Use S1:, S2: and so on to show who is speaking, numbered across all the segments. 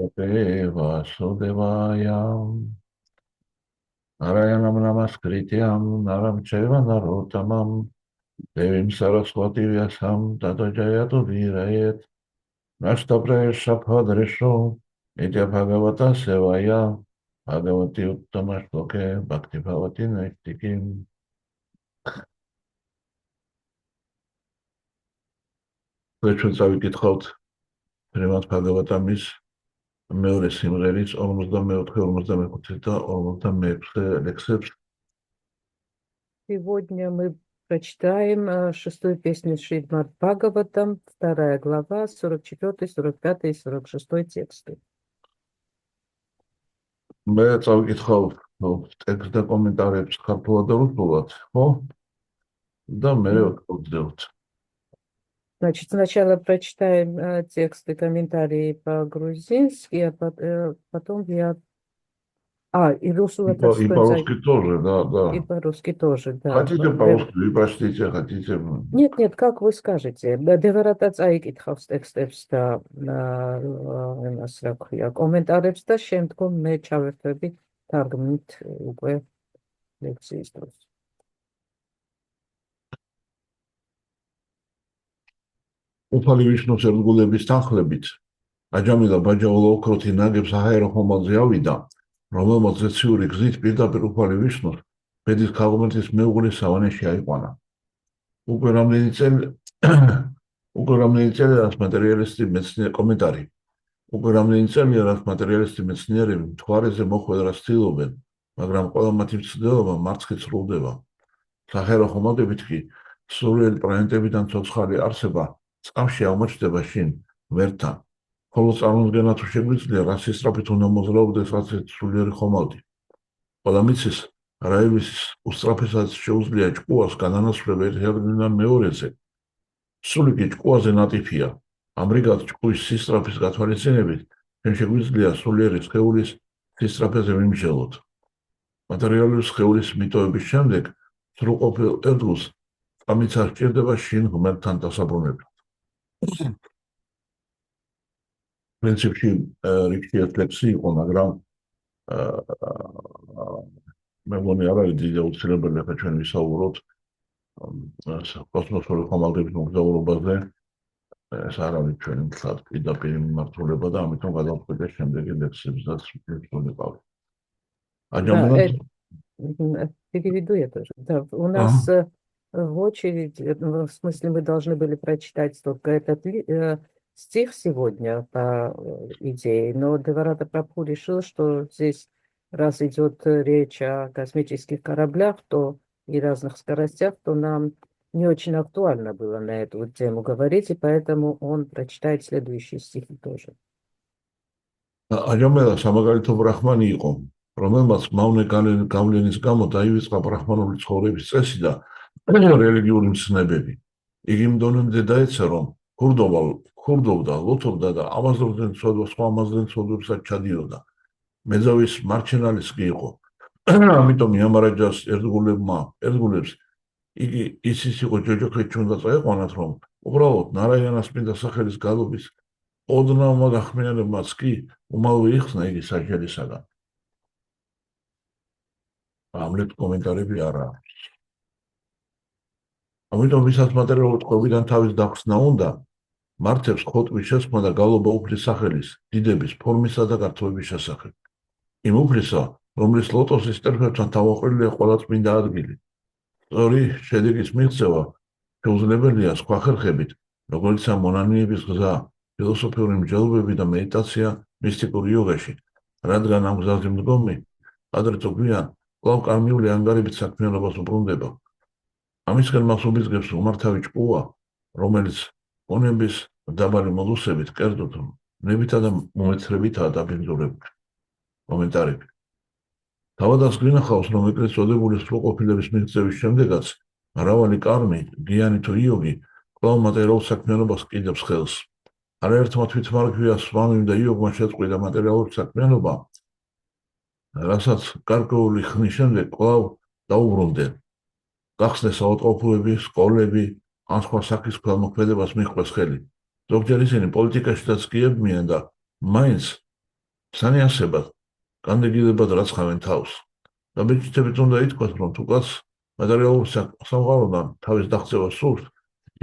S1: Namaste Vasudevaya Narayanam Namaskrityam Naram Chaiva Narottamam Devim Saraswati Vyasam Tato Jayatu Virayet Nashtapresh Sabhadrisho Nitya Bhagavata Sevaya Bhagavati Uttama Shloke Bhakti Bhavati Naishtikim Please წავიკითხავთ Srimad Bhagavatamis მეორე სიმღერის 44-45 და 46 ლექსებს.
S2: Сегодня мы прочитаем шестую песню Шримад Бхагаватам, 2 глава, 44, 45 и 46 тексты.
S1: მე წავიკითხავ ტექსტს და კომენტარებს ქართულად და რუსულად, ხო? და მე ვკითხავთ.
S2: Значит, сначала прочитаем тексты, комментарии по-грузински, а потом я... и русский
S1: И по-русски тоже, да.
S2: И по-русски тоже, да.
S1: Хотите по-русски, вы простите, хотите...
S2: Нет, как вы скажете. Деваратац აიკითხავს ტექსტებს და იმას რა ქვია, კომენტარებს და შემდგომ მე ჩავერთვები თარგმნით უკვე ლექციის დროს.
S1: უფალი ვიშნუს ერთგულების თანხლებით აჯამილა ბაჯაულა ოქროთი ნაგებს აჰაერო ხომალდზე ავიდა, რომელმაც ზეციური გზით პირდაპირ უფალი ვიშნუს ბედის ქალღმერთის მეუღლის სავანეში აიყვანა. უკვე რამდენი წელია რაც მატერიალისტი მეცნიერები მთვარეზე მოხვედრას ცდილობენ, მაგრამ ყველა მათი მცდელობა მარცხით სრულდება. საჰაერო ხომალდებით კი სურვილი პლანეტებიდან ცოცხალი არსება წამში აღმოჩნდება შინ ვერთან. ხოლო წარმომადგენლა თუ შეგვიძლია რა სისწრაფით უნდა მოძრაობდეს ასეთი სულიერი ხომალდი. ყველამ იცის რა ის უსწრაფესაც შეუძლია ჭკუას განანაცვლება ერთ-ერთიდან მეორეზე. სულიკი ჭკუაზე ნატიფია. ამრიგად ჭკუის სისწრაფის გათვალისწინებით ჩვენ შეგვიძლია სულიერი სხეულის სისწრაფეზე ვიმსჯელოთ. მატერიალური სხეულის მიტოვების შემდეგ სრულყოფილ ერთგულს წამიც არ სჭირდება შინ ღმერთთან დასაბრუნებლად. პრინციპში რიცხი ეთლექსი იყო, მაგრამ მე მგონი არ არის დიდი აუცილებელი ახლა ჩვენ ვისაუბროთ კოსმოსური ხომალდების მოგზაურობაზე. ეს არ არის ჩვენი მართლაც პირდაპირ მიმართულება და ამიტომ გადავწყვიტე შემდეგი ლექსებსაც ვიყავით.
S2: Переведу я тоже. Да, у нас в очередь, в смысле, мы должны были прочитать только этот стих сегодня по идее, но Деварата Прабху решил, что здесь, раз идет речь о космических кораблях, то и разных скоростях, то нам не очень актуально было на эту тему говорить, и поэтому он прочитает следующие стихи тоже.
S1: აჯამელა სამაგალითო ბრაჰმანი იყო, რომელმაც მავნე გავლენის გამო დაივიწყა ბრაჰმანული ცხოვრების წესი და რელიგიური მცნებები. იგი მდონემდე დაეცა, რომ ხურდობდა, ლოთობდა და სხვა ამაზრენ ცოდვებსაც ჩადიოდა. მეძავის მარჩენალის კი იყო. ამიტომ იამარაჯას ერთგულებს იგი ის იყო ჯოჯოხეთში უნდა წაეყვანათ, რომ უბრალოდ ნარაიანას წმინდა სახელის გალობის ოდნავმა გახმიანებმაც კი უმალვე იხსნა იგი საჯელისაგან. ამლეთ კომენტარები არა აქვს. ამიტომ ვისაც მატერიალური ტყვეობიდან თავის დახსნა უნდა, მართებს ხოტვის შესხმა და გალობა უფლის სახელის, დიდების, ფორმისა და გართობების შესახებ. იმ უფლისა, რომლის ლოტოსის ტერფებთან თავაყრილია ყველა წმინდა ადგილი. სწორი შედეგის მიღწევა შეუძლებელია სხვა ხერხებით, როგორიცაა მონანიების გზა, ფილოსოფიური მსჯელობები და მედიტაცია მისტიკური იოგაში, რადგან ამ გზაზე მდგომი ადრე თუ გვიან კვლავ კარმიული ანგარებით საქმიანობას უბრუნდება. ამისგან მას უბიძგებს უმართავი ჭკუა, რომელიც გონების დაბალი მოდუსებით, კერძოდ ნებითა და მომეცრებითაა დაბინძურებული. კომენტარები. თავადაც გვინახავს, რომ ეგრეთ წოდებული სრულყოფილების მიღწევის შემდეგაც მრავალი კარმი, გიანი თუ იოგი, კვლავ მატერიალურ საქმიანობას კიდევს ხელს. არაერთმა თვითმარქვია სვამიმ და იოგმა შეწყვიტა მატერიალური საქმიანობა, რასაც გარკვეული ხნის შემდეგ კვლავ დაუბრუნდნენ. გახსნეს საავადმყოფოები, სკოლები, ან სხვა საქმის ქველმოქმედებას მიჰყვეს ხელი. ზოგჯერ ისინი პოლიტიკაშიც გიებმიან და მაინც სანიასებად, განდეგილებად რაც ხავენ თავს. Დაბეჭდებით უნდა ითქვას, რომ თუ კაც მატერიალური სამყაროდან თავის დაღწევას სურს,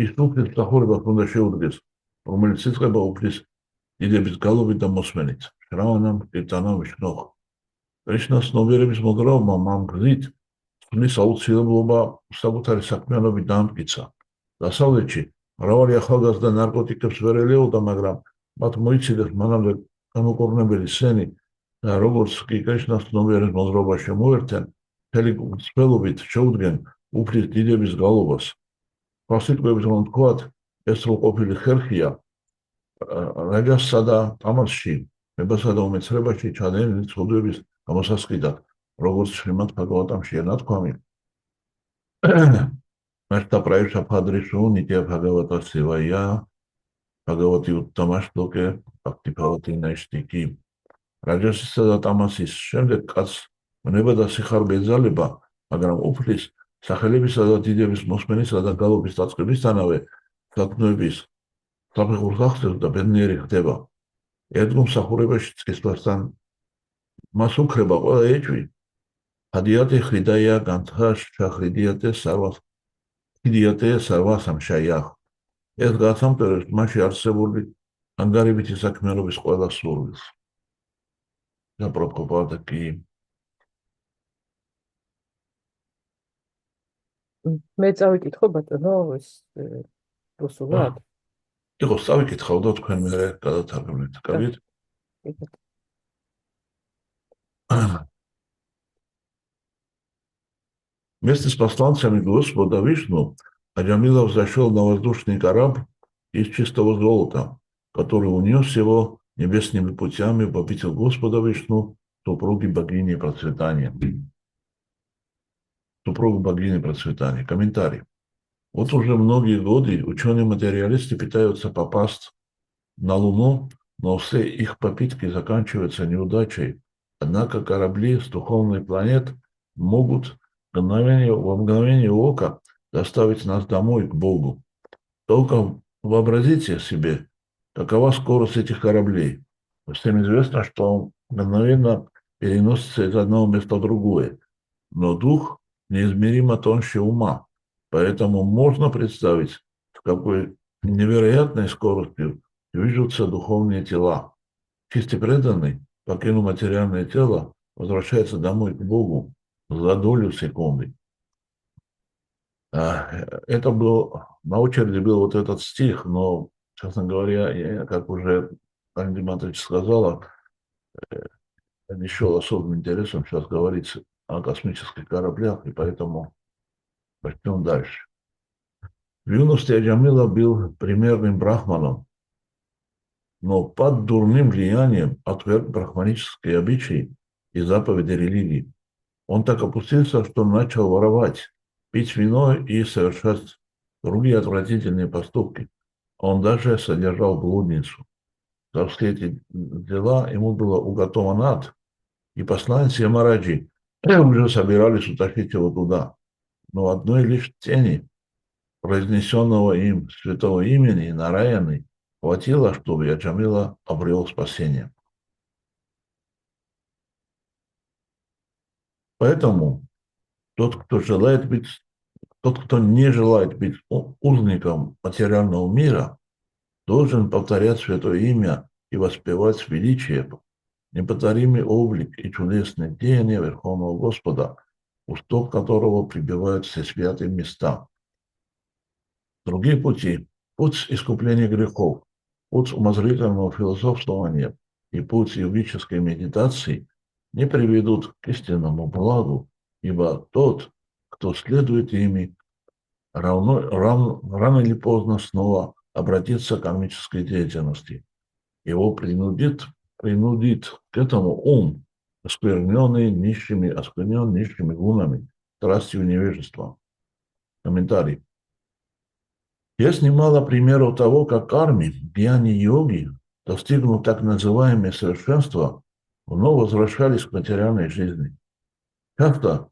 S1: ის უფლის მსახურებას უნდა შეუდგეს, რომელიც იწყება უფლის დიდების გალობით და მოსმენით. შრავანამ კირტანამ ვიშნოღ. კრიშნას ცნობიერების მოგროვებმა მან გზით ხმის აუცილებლობა საკუთარი საქმიანობით დაამტკიცა. დასავლეთში მრავალი ახალგაზრდა ნარკოტიკებს ვერ ელეოდა, მაგრამ მათ მოიცილეს მანამდე განუკურნებელი სენი და როგორც კი კრიშნას ცნობიერების მოგროვება შემოერთენ, მთელი მსვლელობით შეუდგენ უფლის დიდების გალობას. სხვა სიტყვებით რომ ვთქვათ, ეს სრულყოფილი ხერხია რაჯასსა და ტამასში, მებასა და უმეცრებაში ჩადენილი ცოდვების გამოსასყიდად, როგორც შრიმად ბhagavatam-ში ნათქვამი. Mērta praejušā padrišu nitya bhagavata sevaya, bhagavati uttama shloke, bhakti bhavati naishtikī. რაჯასისა და ტამასის შემდეგ კაც მნება და სიხარული ეძალება, მაგრამ უფლის სახელებისა და დიდების მოსმენისა და გალობის დაწყებისთანავე საქმეების საფეხურს ახდენს და ბედნიერი ხდება. ერთგულმსახურებაში წესვასთან მას უქრება ყველა ეჭვი. ჰადიათე ხრიდაია განთაშ შახრიდიათე სარვას ჰიდიათე სარვას ამშაიახ. ეს გასამტერებს მასში არსებული ანგარებითი საქმიანობის ყველა სურვილს. და პროფკოპადა კი
S2: მე წავიკითხო ბატონო ეს რუსულად.
S1: იყო წავიკითხავ და თქვენ მერე გადათარგმნით. კარგით? Вместе с посланцами Господа Вишну Аджамилов зашел на воздушный корабль из чистого золота, который унес его небесными путями в обитель Господа Вишну, супруги богини процветания. Супругу богини процветания. Комментарий. Вот уже многие годы ученые-материалисты пытаются попасть на Луну, но все их попытки заканчиваются неудачей. Однако корабли с духовной планет могут во мгновение ока доставить нас домой к Богу. Только вообразите себе, какова скорость этих кораблей. Всем известно, что он мгновенно переносится из одного места в другое. Но дух неизмеримо тоньше ума. Поэтому можно представить, с какой невероятной скоростью движутся духовные тела. Чистый преданный, покинув материальное тело, возвращается домой к Богу за долю секунды. Это был, на очереди был вот этот стих, но, честно говоря, как уже Анна Димитрович сказала, я не счел особым интересом сейчас говорить о космических кораблях, и поэтому пойдем дальше. В юности Аджамила был примерным брахманом, но под дурным влиянием отверг брахманические обычаи и заповеди религии. Он так опустился, что начал воровать, пить вино и совершать другие отвратительные поступки. Он даже содержал блудницу. За все эти дела ему было уготован ад, и посланцы Ямараджи уже собирались утащить его туда. Но одной лишь тени произнесенного им святого имени Нараяны хватило, чтобы Аджамила обрел спасение. Поэтому тот, кто не желает быть узником материального мира, должен повторять святое имя и воспевать величие, неповторимый облик и чудесные деяния Верховного Господа, у стоп которого прибывают все святые места. Другие пути, путь искупления грехов, путь умозрительного философствования и путь йогической медитации не приведут к истинному благу, ибо тот, кто следует ими, рано или поздно снова обратится к кармической деятельности. Его принудит к этому ум, оскверненный низшими гунами, страстью невежества. Комментарий. Есть немало примеров того, как карми, гьяни-йоги, достигнув так называемое совершенство, вновь возвращались к материальной жизни. Часто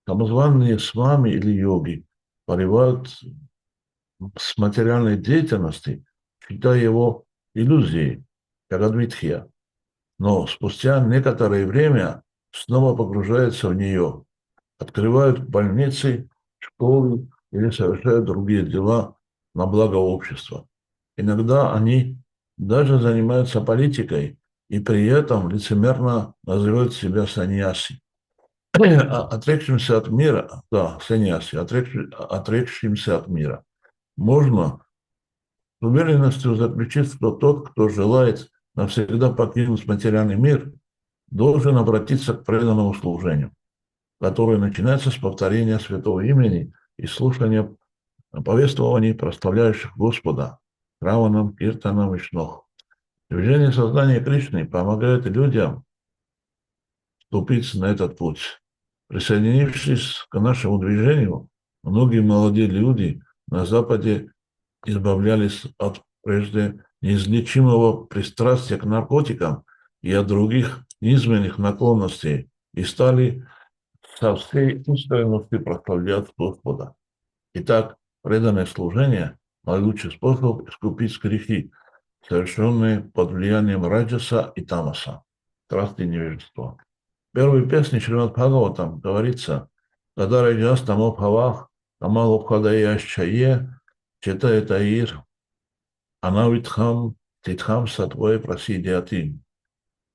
S1: самозванные свами или йоги порывают с материальной деятельности, считая его иллюзией, как Адвитхия. но спустя некоторое время снова погружаются в нее, открывают больницы, школы или совершают другие дела на благо общества. Иногда они даже занимаются политикой и при этом лицемерно называют себя саньяси. Отрекшимся от мира, да, саньяси, отрекшимся от мира. Можно с уверенностью заключить, что тот, кто желает навсегда покинуть материальный мир, должен обратиться к преданному служению, которое начинается с повторения святого имени и слушания повествований, прославляющих Господа, Раванам, Киртанам и Шнох. Движение сознания Кришны помогает людям вступить на этот путь. Присоединившись к нашему движению, многие молодые люди на Западе избавлялись от прежде неизлечимого пристрастия к наркотикам и от других низменных наклонностей и стали со всей искренностью прославлять Господа. Итак, преданное служение – наилучший способ искупить грехи, совершенные под влиянием раджаса и тамаса, страсти и невежества. В первой песне Шримад Бхагаватам говорится: «Когда раджас тамо бхавах, тамал обхадая чае, читает аир, анавитхам, титхам сатвой прасидиатин».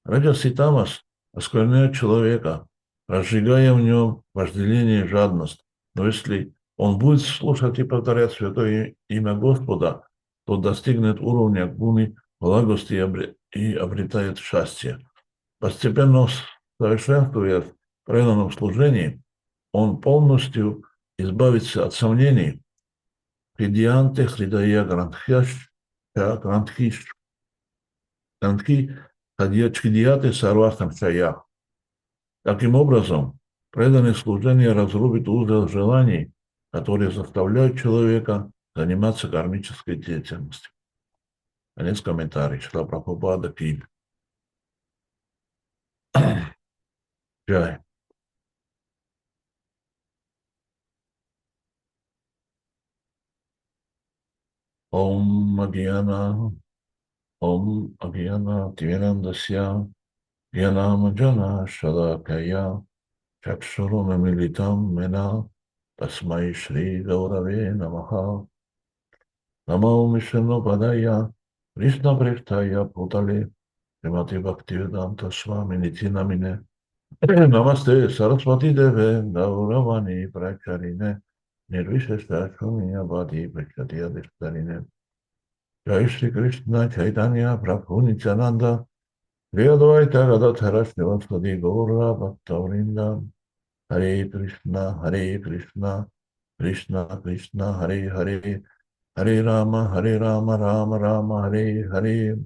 S1: Раджас и тамас оскверняют человека, разжигая в нем вожделение и жадность. Но если он будет слушать и повторять святое имя Господа, то достигнет уровня гуны, благости и обретает счастье. Постепенно совершенствуясь в преданном служении, он полностью избавится от сомнений. Хридианте хридая грантхиш, грантхи хадьячхидиаты сарвахам шаях. Таким образом, преданное служение разрубит узел желаний, которые заставляют человека заниматься кармической деятельностью. Конец комментария. Шрила Прабхупада Ки. Джай. Ом Агьяна Тивирандасья Гьянамаджана Шалакая Чакшуру Милитам Мена Тасмай Шри Гаураве Намаха Намау Мишну Падая Кришна Прехтая Путали Шримати Бхактивиданта Свами Нитина Мине Намасте Сарасвати Деве Гауравани Прачарине Нирвишеста Шумия Бади Прачатия Диштарине Jai Shri Krishna Chaitanya Prabhu Nityananda Shri Advaita Gadadhara Srivastadi Gaura Bhaktavrinda Hare Krishna Krishna Krishna Hare Hare Hare Rama Rama Rama Hare Hare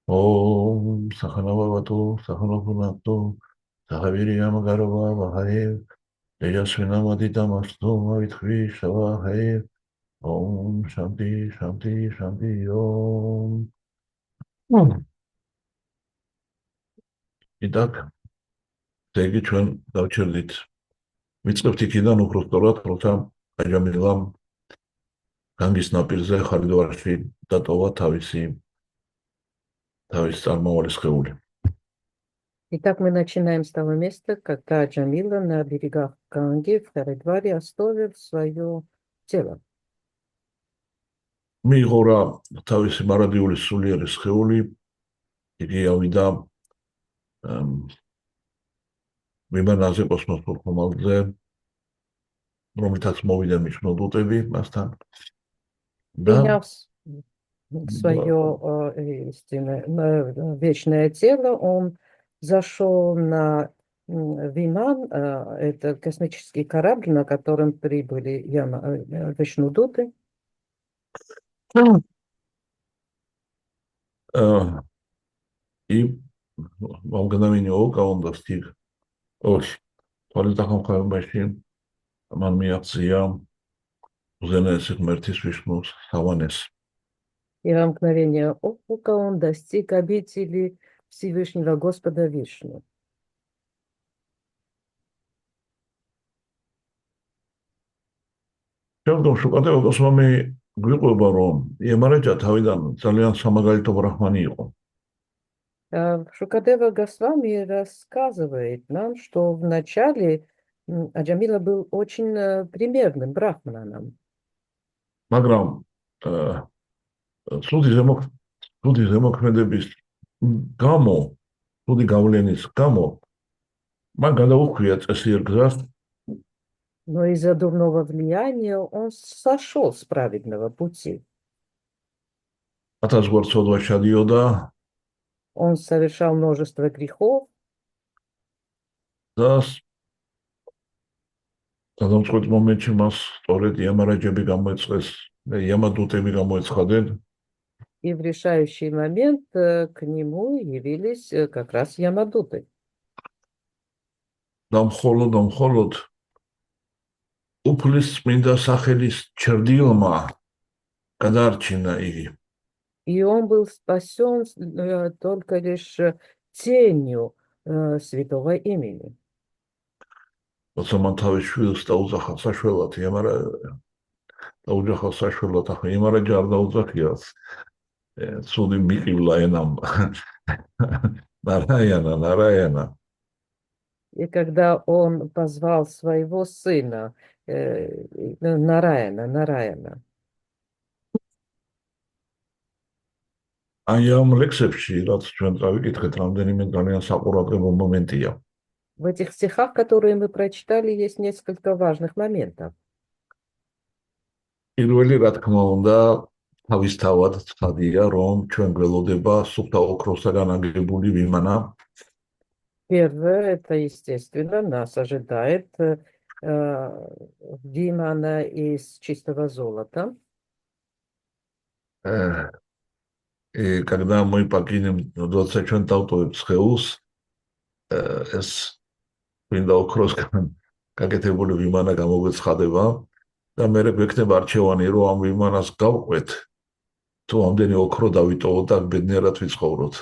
S1: Om Sahana Bhavatu Sahana Bhunaktu Sahaviriyam Garva Vahare Tejasvinamaditam Astu Vitхvi Shavahe Om Shanti Shanti Shanti Om. Итак,egi ჩვენ დავჩერდით. ვიწყებთ იქიდან უბრალოდ, როცა აჯამილამ განგის ნაპირზე ხარიდვარში დატოვა თავისი წარმავალი სხეული.
S2: Итак, мы начинаем с того места, когда Джамила на берегах Ганги в Харидваре оставил свое тело.
S1: მიიღო რა თავისი მარადიული სულიერი სხეული, იგი ავიდა ვიმანაზე კოსმოსურ ხომალდზე, რომლითაც მოვიდა միջნოდუტები მასთან.
S2: Приняв свое вечное тело, он зашел на Виман, это космический корабль, на котором прибыли Вишнудуты.
S1: И в мгновение ока он достиг Политахамхайбаши, Манмиакция, Зенесик Мертис Вишнус, Хаванес.
S2: И во мгновение ока он достиг обители Всевышнего Господа Вишну.
S1: Შემდგომ შუკადევა გოსვამი გვიყვება, რომ იემარაჯა თავიდან ძალიან სამაგალითო ბრაჰმანი იყო.
S2: Шукадева Госвами рассказывает нам, что вначале Аджамила был очень примерным брахманом.
S1: მაგრამ ცუდი ზემოქმედების გამო, ცუდი გავლენის გამო, მან გადაუხვია წესიერ გზას
S2: Но из-за дурного влияния он сошел с праведного пути.
S1: 1000 გვერდსოდვა ჩადიოდა
S2: Он совершал множество грехов,
S1: და გადამწყვეტ მომენტში მას სწორედ იემარაჯები გამოეწყეს, იამადუტები გამოეცხადნენ.
S2: и в решающий момент к нему явились как раз Ямадуты.
S1: და მხოლოდ უფლის წმინდა სახელის ჩრდილმა გადაარჩინა იგი.
S2: И он был спасен только лишь тенью святого имени.
S1: როცა მან თავის შვილს დაუძახა საშველად, დაუძახა საშველად, ახლა იემარაჯა არ დაუძახიათ. ცუდი მიყივლა ენამ. ნარაიანა.
S2: И когда он позвал своего сына Нараяна,
S1: აი ამ ლექსებში, რაც ჩვენ წავიკითხეთ, რამდენიმე ძალიან საყურადღებო მომენტია.
S2: в этих стихах, которые мы прочитали, есть несколько важных моментов.
S1: პირველი, რა თქმა უნდა, თავისთავად ცხადია, რომ ჩვენ გველოდება სუფთა ოქროსაგან აგებული ვიმანა.
S2: Первое, это, естественно, нас ожидает вимана из чистого золота.
S1: И когда мы покинем 20 ჩვენ დავტოვებთ სხეულს, ეს ვინდა ოქროსგან გაკეთებული ვიმანა გამოგვეცხადება და მე გვექნება არჩევანი, რომ ამ ვიმანას გავყვეთ, თუ ამდენი ოქრო დავიტოვოთ და ბედნიერად ვიცხოვროთ.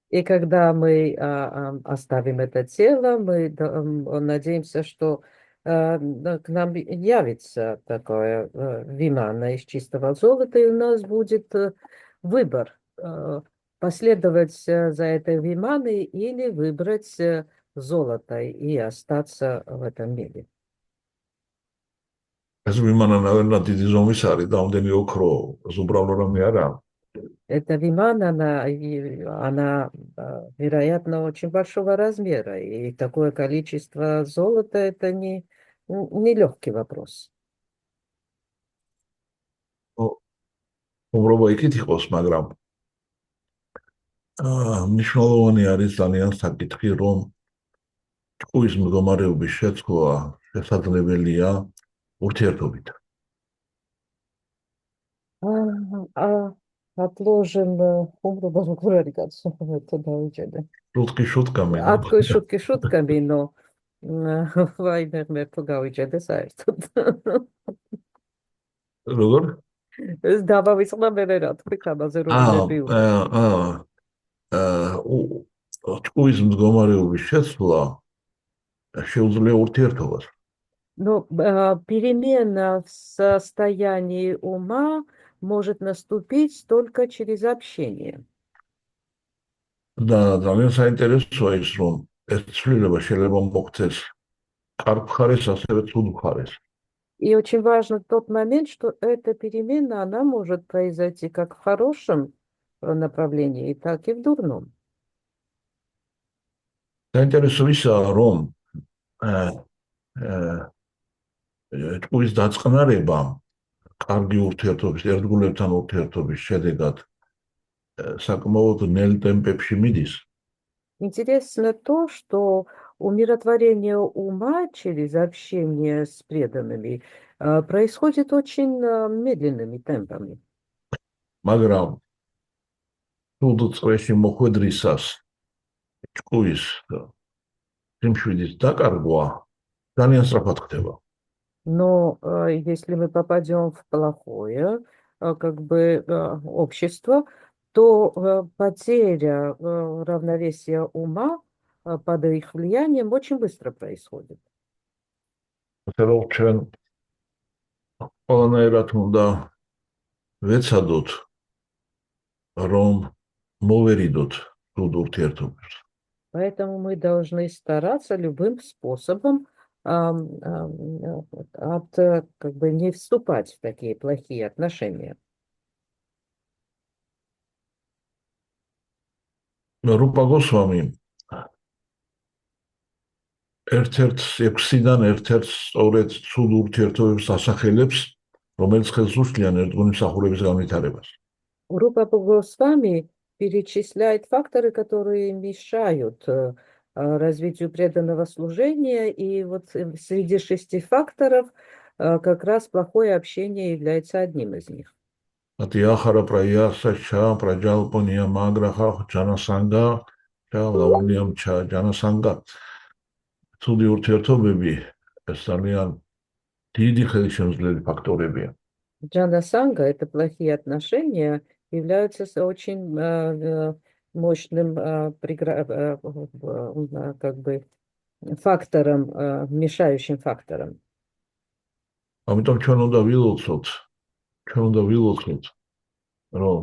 S2: И когда мы оставим это тело, мы надеемся, что к нам явится такое вимана из чистого золота, и у нас будет выбор последовать за этой виманой или выбрать золото и остаться в этом мире.
S1: ეს ვიმანა ნავერნად დიდი ზომის არის და ამდენი ოქრო ზუბრალო რამე არა.
S2: Эта вимана, она, вероятно, очень большого размера, и такое количество золота – это не легкий вопрос.
S1: უმრობა იქით იყოს, მაგრამ მნიშვნელოვანი არის ძალიან საკითხი, რომ ჭკუის მდგომარეობის შეცვლა შესაძლებელია ურთიერთობით.
S2: Отложим умру катцу, это давайте.
S1: Шутки-шутками.
S2: Откуда шутки шутками, но вайнер мертво გავიჭედე საერთოდ.
S1: როგორ?
S2: ეს დავავიწყდა მე რა თქვი ამაზე რომ ნებიური.
S1: ჭკუის მდგომარეობის შეცვლა შეუძლია ურთიერთობას.
S2: Но перемена в состоянии ума может наступить только через общение.
S1: და ძალიან საინტერესოა ის, რომ ეს ცვლილება შეიძლება მოხდეს კარგ მხარეს, ასევე ცუდ მხარეს.
S2: И очень важно тот момент, что эта перемена, она может произойти как в хорошем направлении, так и в дурном.
S1: საინტერესო ისაა, რომ ჭკუის დაწყნარება კარგი ურთიერთობის, ერთგულებთან ურთიერთობის შედეგად საკმაოდ ნელ ტემპებში მიდის.
S2: Интересно то, что умиротворение ума через общение с преданными происходит очень медленными темпами.
S1: მაგრამ ცუდ წრეში მოხვედრისას ჭკუის სიმშვიდის დაკარგვა ძალიან სწრაფად ხდება.
S2: Но если мы попадем в плохое общество, то потеря равновесия ума под их влиянием очень быстро происходит.
S1: ასე რომ ჩვენ ყველანაირად უნდა ვეცადოთ, რომ მოვერიდოთ სრულ ურთიერთობებს.
S2: Поэтому мы должны стараться любым способом как бы не вступать в такие плохие отношения.
S1: რუპა გოსვამი ერთ-ერთ 6-დან ერთ-ერთ სწორედ სრულ ურთიერთობებს ასახელებს, რომელიც ხელს უშლიან ერთგული მსახურების განვითარებას.
S2: Группа Госвами перечисляет факторы, которые мешают развитию преданного служения, и вот среди 6 факторов как раз плохое общение является одним из них.
S1: Ati ახარა პრაიასა ჩა პრაჯალპონია მაგრახა ჯანასანგა ჩა ლაუნიამ ჩა ჯანასანგა ცუდი ურთიერთობები ეს ძალიან დიდი ხელშემძლელი факторებია.
S2: Джана Санга, это плохие отношения, являются очень мощным как бы фактором, мешающим фактором.
S1: ამიტომ ჩვენ უნდა ვილოცოთ, რომ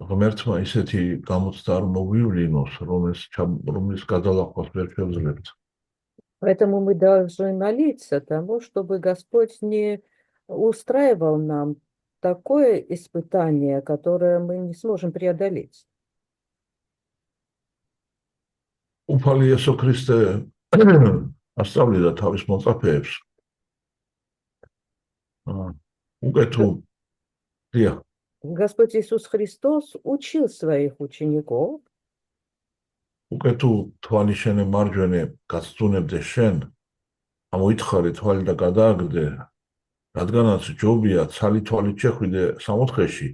S1: ღმერთმა ისეთი გამოცდა არ მოგვივლინოს, რომლის გადალახვას ვერ შევძლებთ.
S2: Поэтому мы должны молиться тому, чтобы Господь не устраивал нам такое испытание, которое мы не сможем преодолеть.
S1: უფალი იესო ქრისტე ასწავლიდა თავის მოწაფეებს. უკეთო დია
S2: Господь Иисус Христос учил своих учеников,
S1: უკეთო თვალიშენე მარჯვენე გასწუნებდე შენ, ამოითხარე თვალი და გადააგდე, რადგანაც ჯობია ცალი თვალით შეხვიდე სამოთხეში,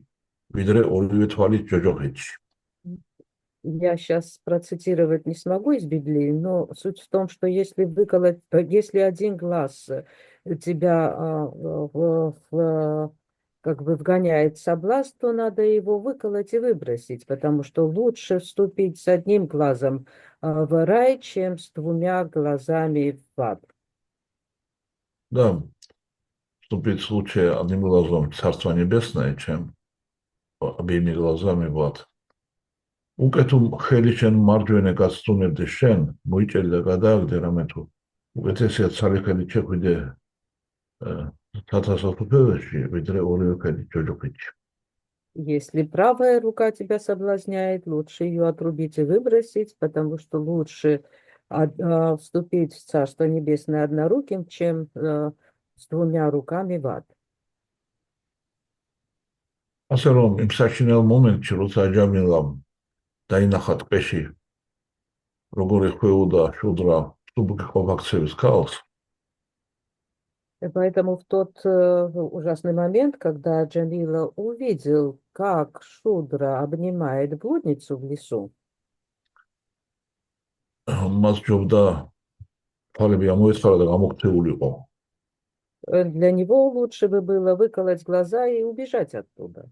S1: ვიდრე ორივე თვალით ჯოჯოხეთში.
S2: Я сейчас процитировать не смогу из Библии, но суть в том, что если один глаз тебя как бы вгоняет в соблазн, то надо его выколоть и выбросить, потому что лучше вступить с одним глазом в рай, чем с 2 глазами в ад.
S1: Да, вступить в случае одним глазом в Царство Небесное, чем обеими глазами в ад. უკეთო ხელი შენ მარჯვენე გასწუნებდე შენ, მოიჭერი და გადააგდე რამე თუ უკეთესია ცალი ხელი შეხვიდე თათასათუფეში, ვიდრე ორივე ხელი ჯოჯოხეთში.
S2: Если правая рука тебя соблазняет, лучше ее отрубить и выбросить, потому что лучше вступить в Царство Небесное одноруким, чем с 2 руками в ад.
S1: ასე რომ იმ საშინელ მომენტში, როცა აჯამილამ დაინახა ტყეში, როგორ ეხვეოდა შუდრა სუბუქი ყოფაქცევის ქალს,
S2: И поэтому в тот ужасный момент, когда Джамила увидел, как Шудра обнимает блудницу в лесу,
S1: მას ჯობდა თვალები ამოეცხარა და გამოგწეულიყო.
S2: для него лучше бы было выколоть глаза и убежать оттуда.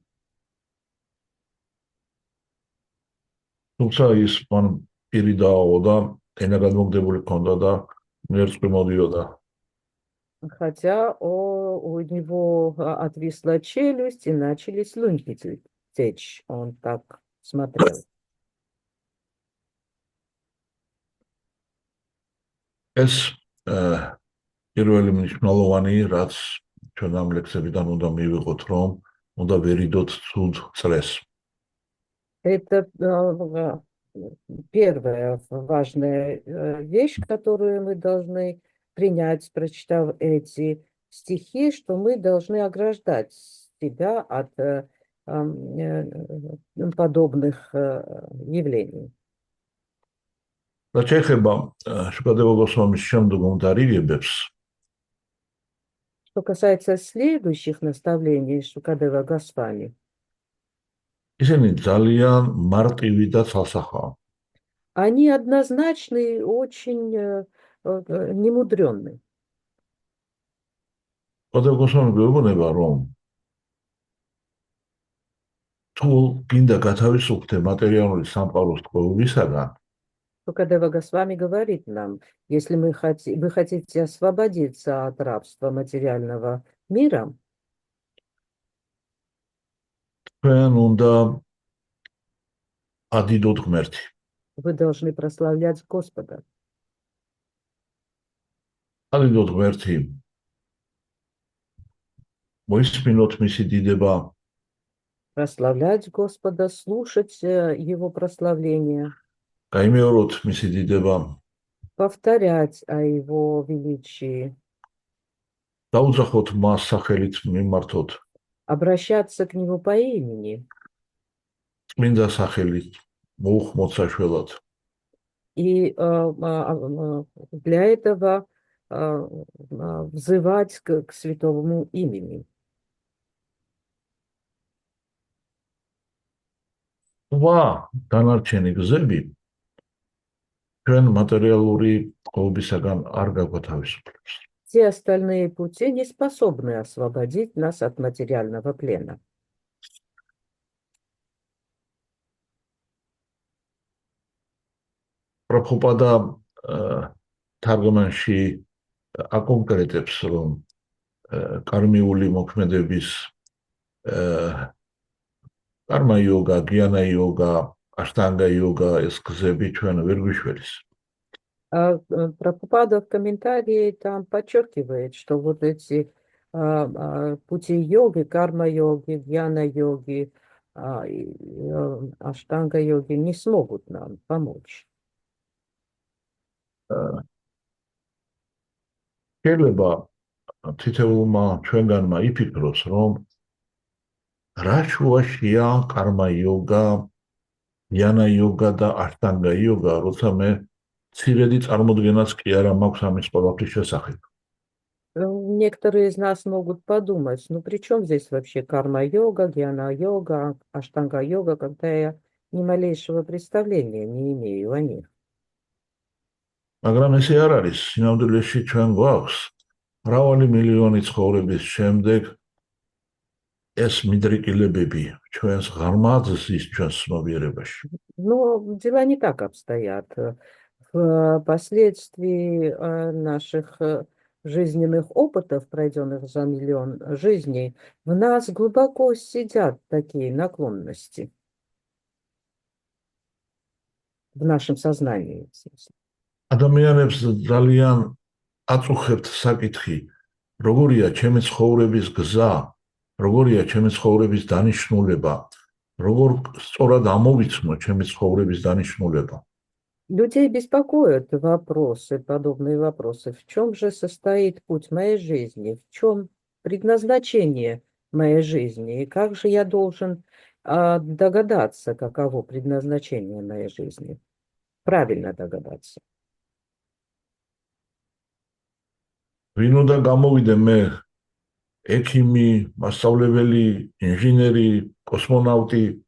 S1: თუმცა ის მან პირი დააო და ენა გადმოგდებული ჰქონდა და მერწყი მოდიოდა.
S2: Хотя у него отвисла челюсть и начали слюнки течь. Он так смотрел.
S1: ეს პირველი მნიშვნელოვანი, რაც ჩვენ ამ ლექსებიდან უნდა მივიღოთ, რომ უნდა ვერიდოთ ცუდ წრეს.
S2: Это первая важная вещь, которую мы должны принять, прочитав эти стихи, что мы должны ограждать себя от подобных явлений.
S1: რაც შეეხება შუქადევა გოსვამის შემდგომ დარიგებებს,
S2: Что касается следующих наставлений Шукадева Госвами,
S1: ისინი ძალიან მარტივი და ცალსახაა.
S2: они однозначны и очень немудренны.
S1: შუქადევა გოსვამი გვეუბნება, რომ თუ გინდა გათავისუფლდე მატერიალური სამყაროს ტყვეობისაგან,
S2: Шукадева Госвами говорит нам, если вы хотите освободиться от рабства материального мира,
S1: ჩვენ უნდა ადიდოთ ღმერთი.
S2: Вы должны прославлять Господа.
S1: ადიდოთ ღმერთი. მოისმინოთ მისი დიდება,
S2: Прославлять Господа, слушать Его прославление,
S1: გაიმეოროთ მისი დიდება,
S2: повторять о Его величии,
S1: დაუძახოთ მას სახელით მიმართოთ,
S2: обращаться к Нему по имени.
S1: წმინდა სახელით მოუხმოთ საშველად.
S2: И для этого взывать к святому имени.
S1: ვა დანარჩენი გზები ჩვენ მატერიალური ყოვლისაგან არ გაგვათავისუფლებს.
S2: Все остальные пути не способны освободить нас от материального плена.
S1: პროფუპადა თარგმანში აკონკრეტებს, რომ კარმიული მოქმედების კარმა იოგა, გიანა იოგა, აშტანგა იოგა ეს გზები ჩვენ ვერ გვიშველის.
S2: Прабхупада в комментарии там подчеркивает, что вот эти пути йоги, карма-йоги, гьяна-йоги, аштанга-йоги не смогут нам помочь.
S1: შეიძლება თითოეულმა ჩვენგანმა იფიქროს, რომ რა შუაშია კარმა იოგა, გიანა იოგა და აშტანგა იოგა, როცა მე ცირედი წარმოდგენაც კი არა მაქვს ამის ყველაფრის შესახებ.
S2: Некоторые из нас могут подумать, ну при чем здесь вообще карма-йога, гьяна-йога, аштанга-йога, когда я ни малейшего представления не имею о них.
S1: მაგრამ ესე არ არის, სინამდვილეში ჩვენ გვაქვს მრავალი მილიონი ცხოვრების შემდეგ ეს მიდრეკილებები ჩვენს ღრმად ზის ჩვენს ცნობიერებაში.
S2: Но дела не так обстоят. Впоследствии наших жизненных опытов, пройденных за миллион жизней, в нас глубоко сидят такие наклонности. В нашем сознании. в смысле.
S1: ადამიანებს ძალიან აწუხებთ საკითხი, როგორია ჩემი ცხოვრების გზა, როგორია ჩემი ცხოვრების დანიშნულება, როგორ სწორად ამოვიცნო ჩემი ცხოვრების დანიშნულება.
S2: Людей беспокоят вопросы, подобные вопросы. В чем же состоит путь моей жизни? В чем предназначение моей жизни? И как же я должен догадаться, каково предназначение моей жизни? Правильно догадаться.
S1: ვინ უნდა გამოვიდე მე? ექიმი, მასწავლებელი, ინჟინერი, კოსმონავტი,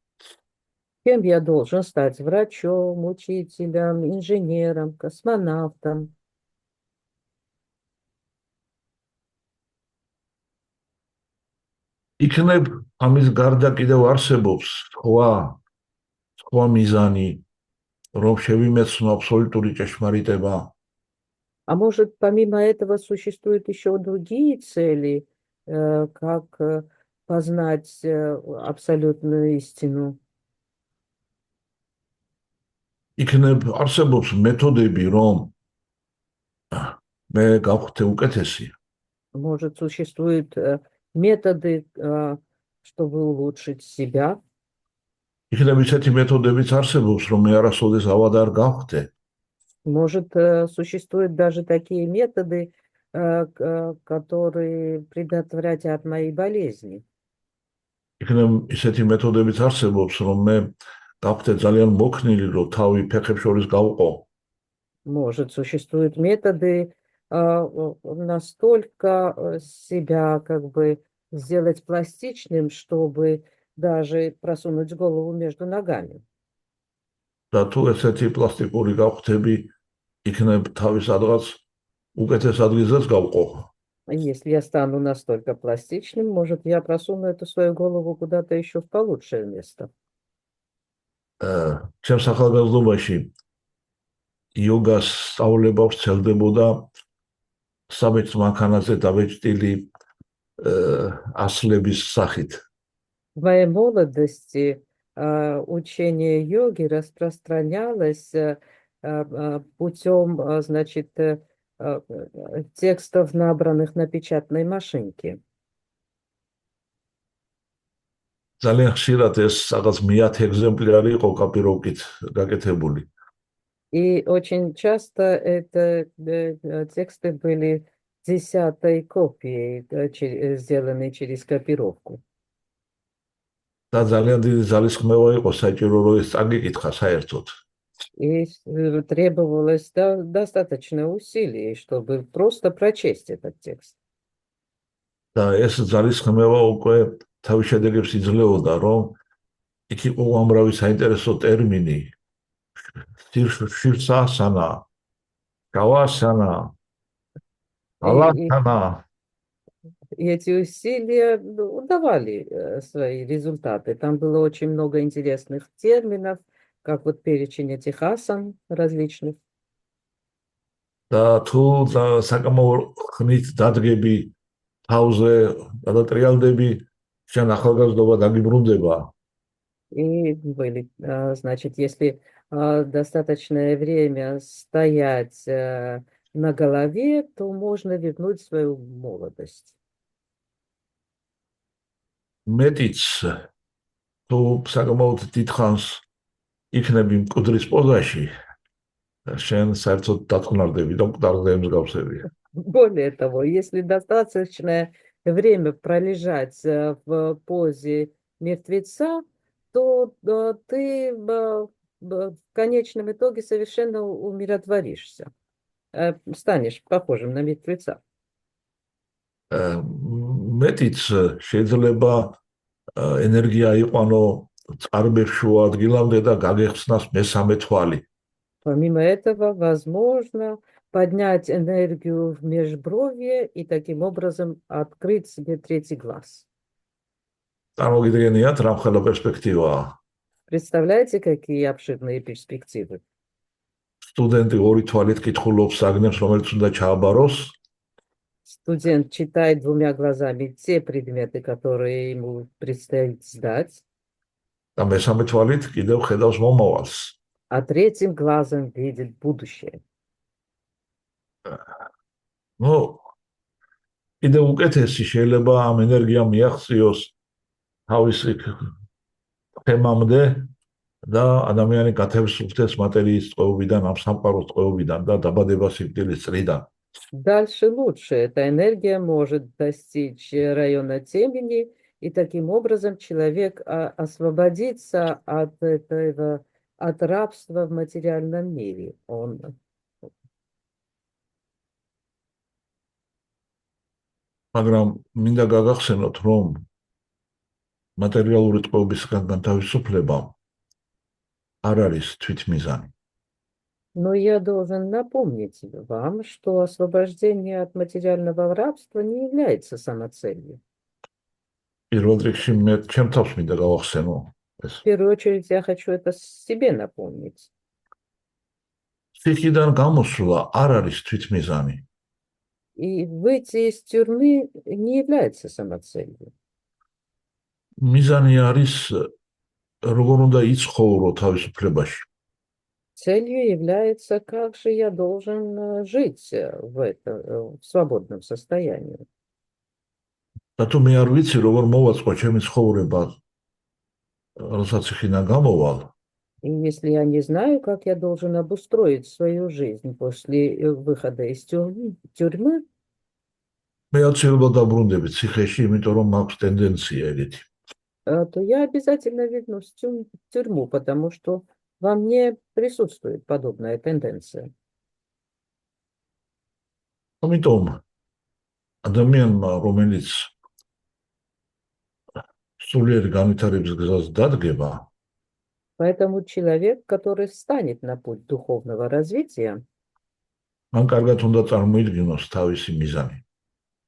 S2: Кем я должен стать? Врачом, учителем, инженером, космонавтом?
S1: იქნებ ამის გარდა კიდევ არსებობს სხვა მიზანი, რომ შევიმეცნო აბსოლუტური ჭეშმარიტება.
S2: А может, помимо этого существуют еще другие цели, как познать абсолютную истину?
S1: იქნებ არსებობს მეთოდები, რომ მე გავხდე უკეთესი.
S2: Может, существуют методы, чтобы улучшить себя?
S1: იქნებ ისეთი მეთოდებიც არსებობს, რომ მე არასოდეს ავად არ გავხდე.
S2: Может, существуют даже такие методы, которые предотвратят мои болезни?
S1: იქნებ ისეთი მეთოდებიც არსებობს, რომ მე გავხდე ძალიან მოქნილი, რომ თავი ფეხებს შორის გავყო.
S2: Может, существуют методы настолько себя как бы сделать пластичным, чтобы даже просунуть голову между ногами.
S1: და თუ ესეთი პლასტიკური გავხდები, იქნებ თავის სადღაც უკეთეს ადგილზეც გავყო.
S2: Если я стану настолько пластичным, может, я просуну эту свою голову куда-то еще в получшее место.
S1: ჩემს ახალგაზრდობაში იოგას სწავლება ვრცელდებოდა საბეჭდ მანქანაზე დაბეჭდილი ასლების სახით.
S2: В моей молодости учение йоги распространялось путем, значит, текстов, набранных на печатной машинке.
S1: ძალიან ხშირად ეს რაღაც 100 ეგზემპლარი იყო კოპიროვკით გაკეთებული.
S2: И очень часто это тексты были 10-й копией, сделанной через копировку.
S1: და ძალიან დიდი ძალისხმევა იყო საჭირო რომ ეს წაგიკითხა საერთოდ.
S2: И требовалось достаточно усилий, чтобы просто прочесть этот текст.
S1: და ეს ძალისხმევა უკვე თავის შედეგებს იძლეოდა, რომ იქ იყო უამრავი საინტერესო ტერმინი. შირსასანა, გავასანა, ალათანა.
S2: И эти усилия давали свои результаты. Там было очень много интересных терминов, как вот перечень этих асан различных.
S1: და თუ საკამო ხნით დადგები თავზე და ტრიალდები, შენ ახალგაზრდობა დაგიბრუნდება.
S2: И были, значит, если достаточное время стоять на голове, то можно вернуть свою молодость.
S1: მეტიც თუ საკამოდ დიდხანს იქნები მკვდრის პოზაში, შენ საერთოდ დათვნარდები და მკვდარზე მსგავსებია.
S2: Более того, если достаточное время пролежать в позе мертвеца, то ты в конечном итоге совершенно умиротворишься, станешь похожим на мертвеца.
S1: მეტიც შეიძლება ენერგია იყვანო წარმებშუა ადგილამდე და გაგეხსნას მესამე თვალი.
S2: Помимо этого, возможно поднять энергию в межбровье и таким образом открыть себе третий глаз.
S1: წარმოგიდგენიათ რა მხოლოდ პერსპექტივაა.
S2: Представляете, какие обширные перспективы?
S1: სტუდენტი ორი თვალით კითხულობს საგნებს, რომელიც უნდა ჩააბაროს.
S2: Студент читает двумя глазами те предметы, которые ему предстоит сдать,
S1: და მესამე თვალით კიდევ ხედავს მომავალს.
S2: а третьим глазом видит будущее.
S1: Ну, კიდევ უკეთესი შეიძლება ამ ენერგიამ მიაღწიოს თავისი თემამდე და ადამიანი გათავისუფლდეს მატერიის წყობიდან, ამ სამყაროს წყობიდან და დაბადება სიკვდილის წრიდან.
S2: Дальше лучше. Эта энергия может достичь района темени, и таким образом человек освободится от рабства в материальном мире.
S1: მაგრამ მინდა გაგახსენოთ, რომ მატერიალური წყობისგან განთავისუფლება არ არის თვითმიზანი.
S2: Но я должен напомнить вам, что освобождение от материального рабства не является самоцелью.
S1: პირველ რიგში მე ჩემ თავს მინდა გავახსენო ეს.
S2: В первую очередь я хочу это себе напомнить.
S1: ციხიდან გამოსვლა არ არის თვითმიზანი.
S2: И выйти из тюрьмы не является самоцелью.
S1: მიზანი არის როგორ უნდა იცხოვრო თავისუფლებაში.
S2: Целью является, как же я должен жить в свободном состоянии.
S1: და თუ მე არ ვიცი როგორ მოვაწყო ჩემი ცხოვრება, როცა ციხიდან გამოვალ,
S2: И если я не знаю, как я должен обустроить свою жизнь после выхода из тюрьмы,
S1: მე აუცილებლად დაბრუნდები ციხეში, იმიტომ რომ მაქვს ტენდენცია ეგეთი.
S2: то я обязательно вернусь в тюрьму, потому что во мне присутствует подобная тенденция.
S1: ამიტომ ადამიანმა, რომელიც სულიერი განვითარების გზას დადგება,
S2: Поэтому человек, который встанет на путь духовного развития,
S1: მან კარგად უნდა წარმოიდგინოს თავისი მიზანი.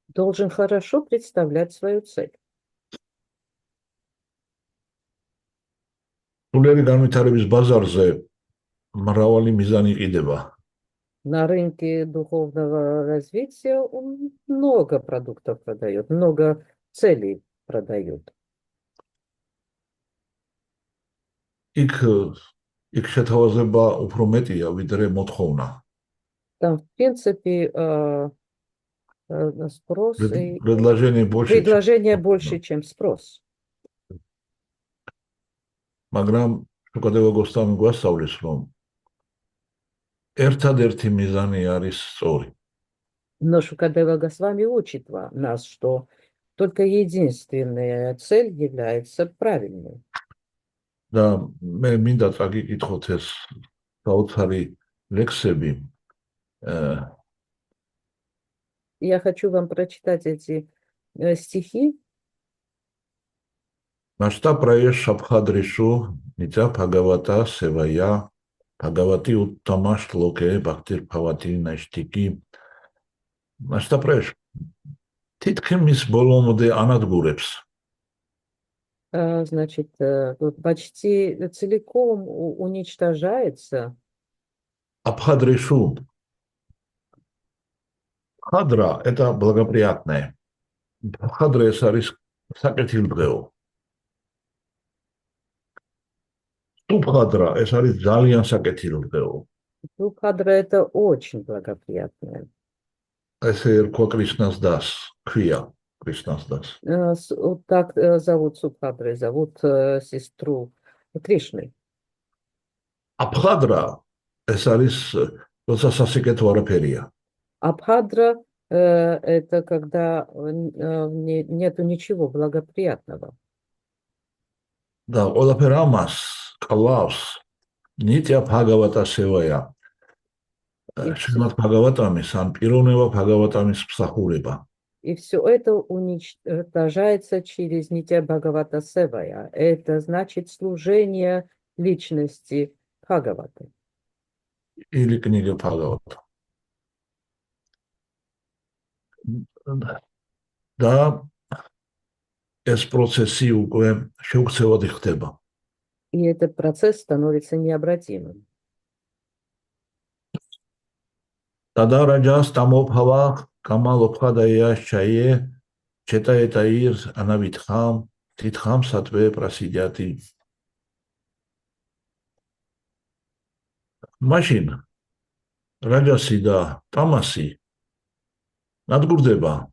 S2: должен хорошо представлять свою цель.
S1: სულიერი განვითარების ბაზარზე მრავალი მიზანი იყიდება.
S2: На рынке духовного развития он много продуктов продает, много целей продает.
S1: იქ შეთავაზება უფრო მეტია, ვიდრე მოთხოვნა.
S2: Там, в принципе, спрос и
S1: Предложение больше, чем
S2: предложение
S1: потребно.
S2: больше, чем спрос.
S1: მაგრამ შუქადება გოსტანი გვასწავლის, რომ ერთადერთი მიზანი არის სწორი.
S2: Но Шукадева с вами учит нас, что только единственная цель является правильной.
S1: და მე მინდა წაგიკითხოთ ეს საოცარი ლექსები.
S2: Я хочу вам прочитать эти стихи.
S1: Нашта праеш шабхадришу, ница Бхагавата севая, Бхагавати уттамаш локе, бхактир бхавати наштики. Нашта праеш თითქმის ბოლომდე ანადგურებს.
S2: Значит, тут почти целиком уничтожается.
S1: Абхадришу. Хадра – это благоприятное. Хадра – это საკეთილდღეო. Тубхадра – это ძალიან საკეთილდღეო.
S2: Тубхадра – это очень благоприятное.
S1: ესე ერქვა კრიშნას დას, ქვია კრიშნას დას.
S2: Вот так зовут Субхадрой, зовут сестру Кришны.
S1: Абхадра – ეს არის როცა სასიკეთო არაფერია.
S2: Абхадра это когда нету ничего благоприятного.
S1: და ყველაფერ ამას კლავს ნიტია ბჰაგავატა სევაია. Шримад Бхагаватамис, ан пирოვნება Бхагаватамис მსახურება.
S2: И все это уничтожается через Нитья Бхагавата Севая. Это значит служение личности Бхагаваты.
S1: Или книга Бхагавата. Да, ეს პროცესი უკვე შეუცვლელად ხდება.
S2: И этот процесс становится необратимым.
S1: Тада раджас тамопхава камалопхадая чае четаетаир анавитхам титхам сатве прасидяти. Машин раджаси да тамаси надгурდება.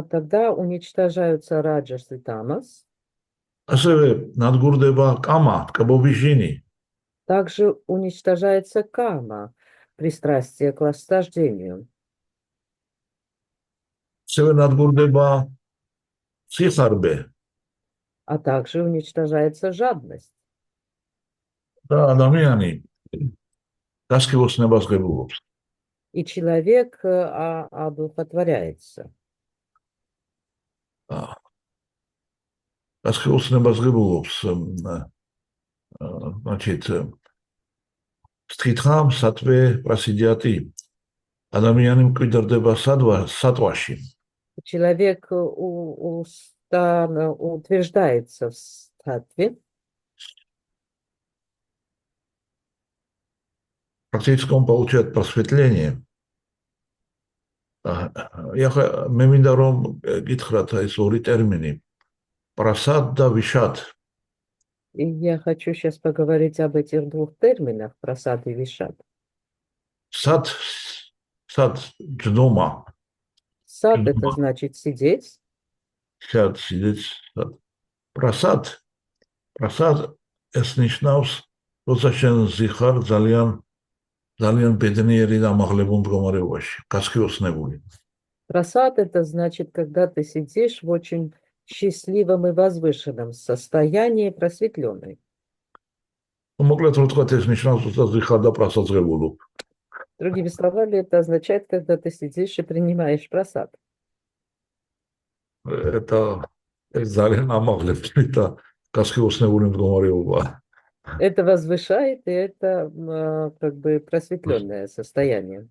S2: Тогда уничтожаются раджас и тамас.
S1: ასევე надгурდება кама, ткабобижини.
S2: Также уничтожается кама, пристрастие к наслаждению.
S1: ასევე надгурდება сихарбе.
S2: А также уничтожается жадность.
S1: და ადამიანი გასქილოსნებას ღებულობს.
S2: И человек одухотворяется.
S1: გასქილოსნებას ღებულობს, значит, სთხითხამ სათვე პრასიდიატი. ადამიანი მკვიდრდება სატვაში.
S2: Человек утверждается в статве.
S1: Практически он получает просветление. მე მინდა რომ გითხრათ ეს ორი ტერმინი прасад და вишат.
S2: И я хочу сейчас поговорить об этих двух терминах, прасад и вишат.
S1: Сад джнома.
S2: Сад это значит сидеть.
S1: Сад сидеть. Прасад ეს ნიშნავს, როცა შენ ზიხარ ძალიან ბედნიერი და ამაღლებულ მდგომარეობაში, გასხიოსნებული.
S2: Прасад это значит, когда ты сидишь в очень счастливом и возвышенном состоянии, просветленный.
S1: Моглед რო თქვა ეს ნიშნავს, რომ ზიხარ და პრასადს ღებულობ.
S2: Другими словами, это означает, когда ты сидишь и принимаешь прасад.
S1: Это ძალიან ამაღლებს და გასხიოსნებული მდგომარეობა.
S2: Это возвышает, и это как бы просветленное состояние.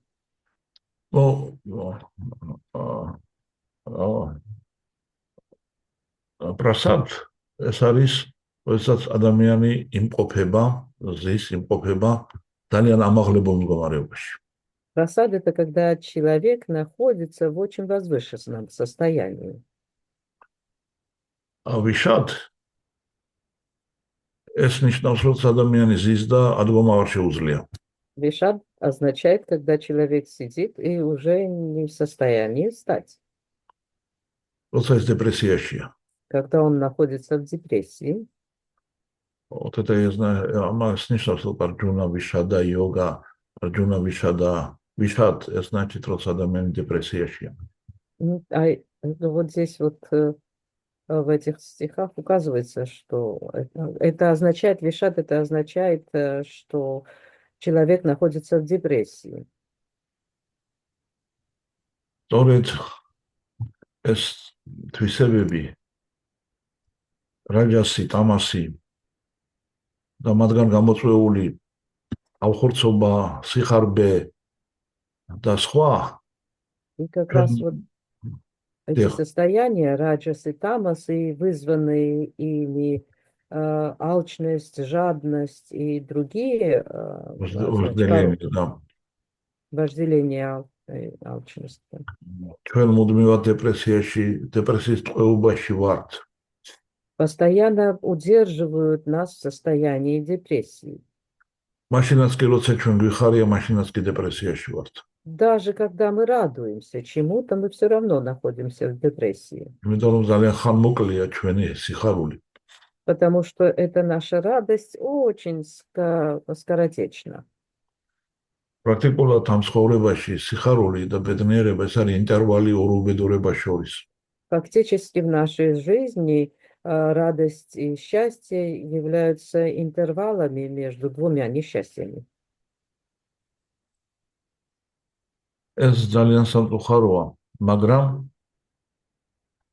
S1: Прасад ეს არის, როდესაც ადამიანი იმყოფება, ზის იმყოფება ძალიან ამაღლებულ მდგომარეობაში.
S2: Прасад это когда человек находится в очень возвышенном состоянии.
S1: А вишат ეს ნიშნავს, რომ ადამიანი ზის და ადგომა არ შეუძლია.
S2: Вишад означает, когда человек сидит и уже не в состоянии встать,
S1: როცა ის დეპრესიაშია.
S2: когда он находится в депрессии.
S1: Вот это я знаю, амას ნიშნავს, რომ არჯუნა ვიშადა იოგა, არჯუნა ვიშადა ვიშად, ეს значит, რომ ადამიანი დეპრესიაშია.
S2: Вот здесь вот в этих стихах указывается, что это означает, вишат, это означает, что человек находится в депрессии.
S1: სწორედ ეს თვისებები, რაჯასი, ტამასი და მათგან გამოწვეული ავხორცობა, სიხარბე და სხვა
S2: И как раз вот эти состояния, раджас и тамас, и вызванные ими алчность, жадность и другие вожделение алчности.
S1: ჩვენ მუდმივად დეპრესიის ტყვეობაში ვართ.
S2: Постоянно удерживают нас в состоянии депрессии.
S1: მაშინაც კი როცა ჩვენ გვიხარია, მაშინაც კი დეპრესიაში ვართ.
S2: Даже когда мы радуемся чему-то, мы все равно находимся в депрессии.
S1: იმიტომ რომ ძალიან ხანმოკლეა ჩვენი სიხარული.
S2: Потому что эта наша радость очень скоротечна.
S1: პრაქტიკულად ამ ცხოვრებაში სიხარული და ბედნიერება ეს არის ინტერვალი ორ უბედურებას შორის.
S2: Фактически в нашей жизни радость и счастье являются интервалами между двумя несчастьями.
S1: ეს ძალიან სამწუხაროა, მაგრამ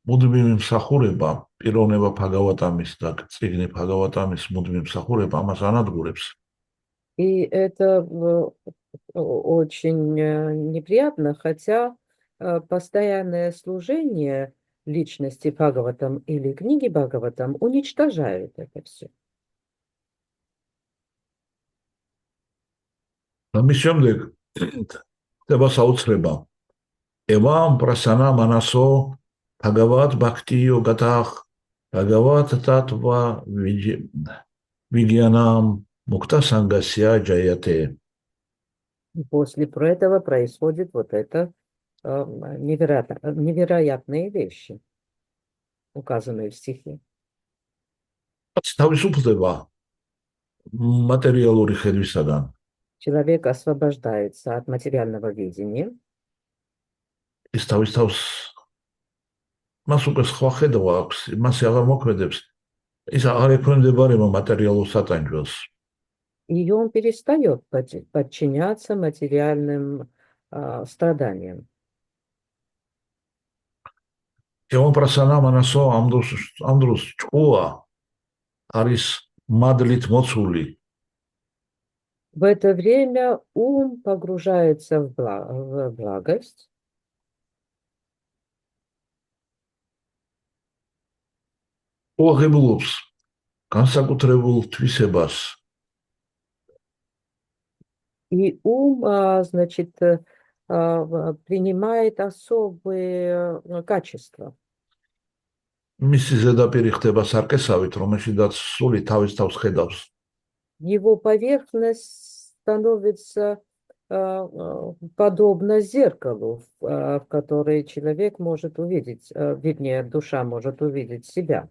S1: მუდმივი მსახურება, პიროვნება Ბhagavatam-ის და წიგნი Bhagavatam-ის მუდმივი მსახურება ამას ანადგურებს.
S2: И это очень неприятно, хотя постоянное служение личности Бхагаватам или книги Бхагаватам уничтожают это все.
S1: ამის შემდეგ ხდება საოცრება. ევამ პრასანა მანასო Bhagavat Bhakti Yogatah Bhagavat Tattva Vigyanam Mukta Sangasya Jayate.
S2: После этого происходит вот это невероятные вещи, указанные в стихе.
S1: თავისუფლდება მატერიალური ხედვისაგან.
S2: Человек освобождается от материального видения.
S1: ის თავის თავს მას უკვე სხვა ხედვა აქვს, მას აღარ მოქმედებს. ის აღარ ექვემდებარება მატერიალურ სატანჯველს.
S2: И он перестает подчиняться материальным страданиям.
S1: ევამ პრასანა მანასო ამ დროს ჭკუა არის მადლით მოცული.
S2: В это время ум погружается в благость.
S1: უაღებულობს განსაკუთრებულ თვისებას.
S2: И ум, значит, принимает особые качества.
S1: მისი ზედაპირი ხდება სარკესავით, რომელშიც სული თავის თავს ხედავს.
S2: Его поверхность становится подобно зеркалу, в которое человек может увидеть, вернее, душа может увидеть себя.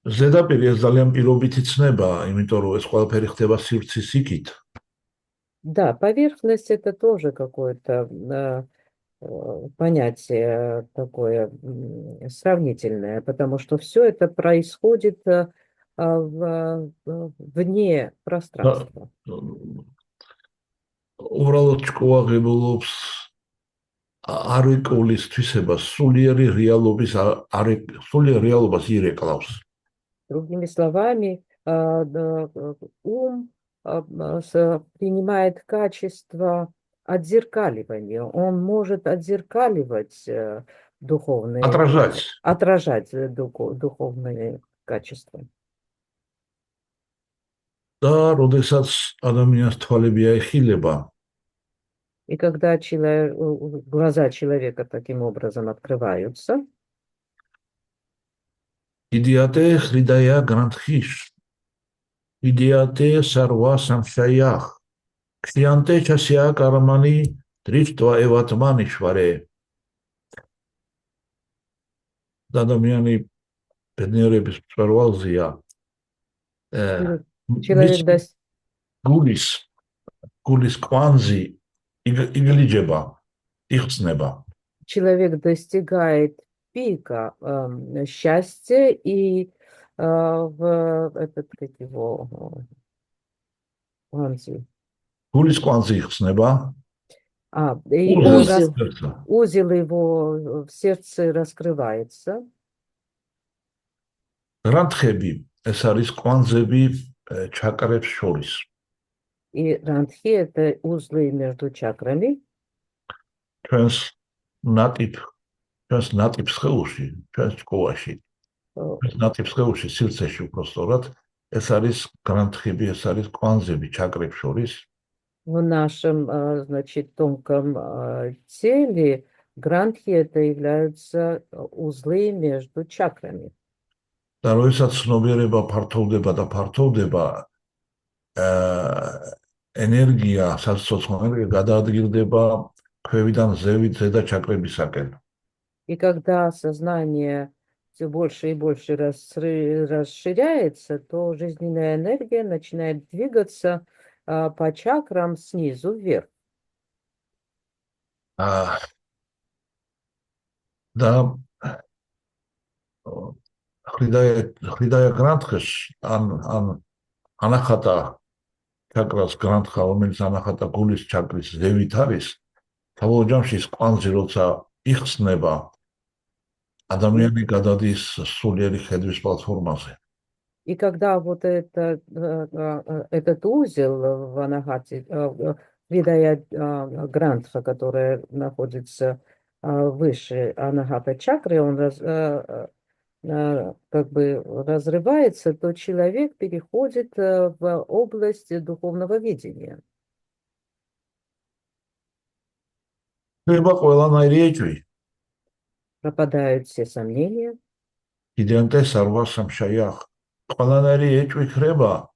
S1: ზედაპირი ეს ძალიან პირობითი ცნება, იმიტომ რომ ეს ყველაფერი ხდება სივრცის იქით.
S2: Да, поверхность это тоже какое-то понятие такое сравнительное, потому что все это происходит вне пространства.
S1: უბრალოდ ჭკუაღებულობს არ ეკულის თვისებას, სულიერი რეალობას ირეკლავს.
S2: Другими словами, ум принимает качество отзеркаливания. Он может отзеркаливать духовные, отражать духовные качества.
S1: და როდესაც ადამიანს თვალები აიხილება,
S2: и когда глаза человека таким образом открываются,
S1: идиате хридая грантхиш, Ideate sarva samshayach. Ksiante chasya karmani driftva evatmani shvare. Адамიანი ბედნიერების მწვერვალზეა. მის
S2: Человек,
S1: გულის კვანძი იგლიჯება, იხსნება.
S2: человек достигает пика счастья и как его,
S1: გულის კვანძი იხსნება.
S2: и
S1: Узел.
S2: узел его в сердце раскрывается.
S1: Рандхеби, ეს არის კვანძები ჩაკრებს შორის.
S2: И рандхи — это узлы между чакрами.
S1: ჩვენს ნატიფ სხეულში, ჩვენს ჭკუაში, ჩვენს ნატიფ სხეულში, სივრცეში უფრო სწორად, ეს არის გრანთხები, ეს არის კვანძები ჩაკრებს შორის.
S2: В нашем, значит, тонком теле грантхи — это являются узлы между чакрами.
S1: და როდესაც ცნობიერება ფართოვდება და ფართოვდება, ენერგია, სასიცოცხლო ენერგია გადაადგილდება ქვევიდან ზევით ზედა ჩაკრებისაკენ.
S2: И когда сознание все больше и больше расширяется, то жизненная энергия начинает двигаться по чакрам снизу вверх.
S1: Да, ხრიდაია გრანთხეს, ან ანახატა ჩაკრას გრანთხა, რომელიც ანახატა გულის ჩაკრის ზევით არის, თავად ჯამში ეს კვანძი როცა იხსნება, ადამიანი გადადის სულიერი ხედვის платформაზე.
S2: И когда вот этот узел в анахате, Видая Грантха, которая находится выше анахата чакры, он как бы разрывается, то человек переходит в область духовного видения. Пропадают все сомнения.
S1: ყველანაირი ეჭვი ხრება,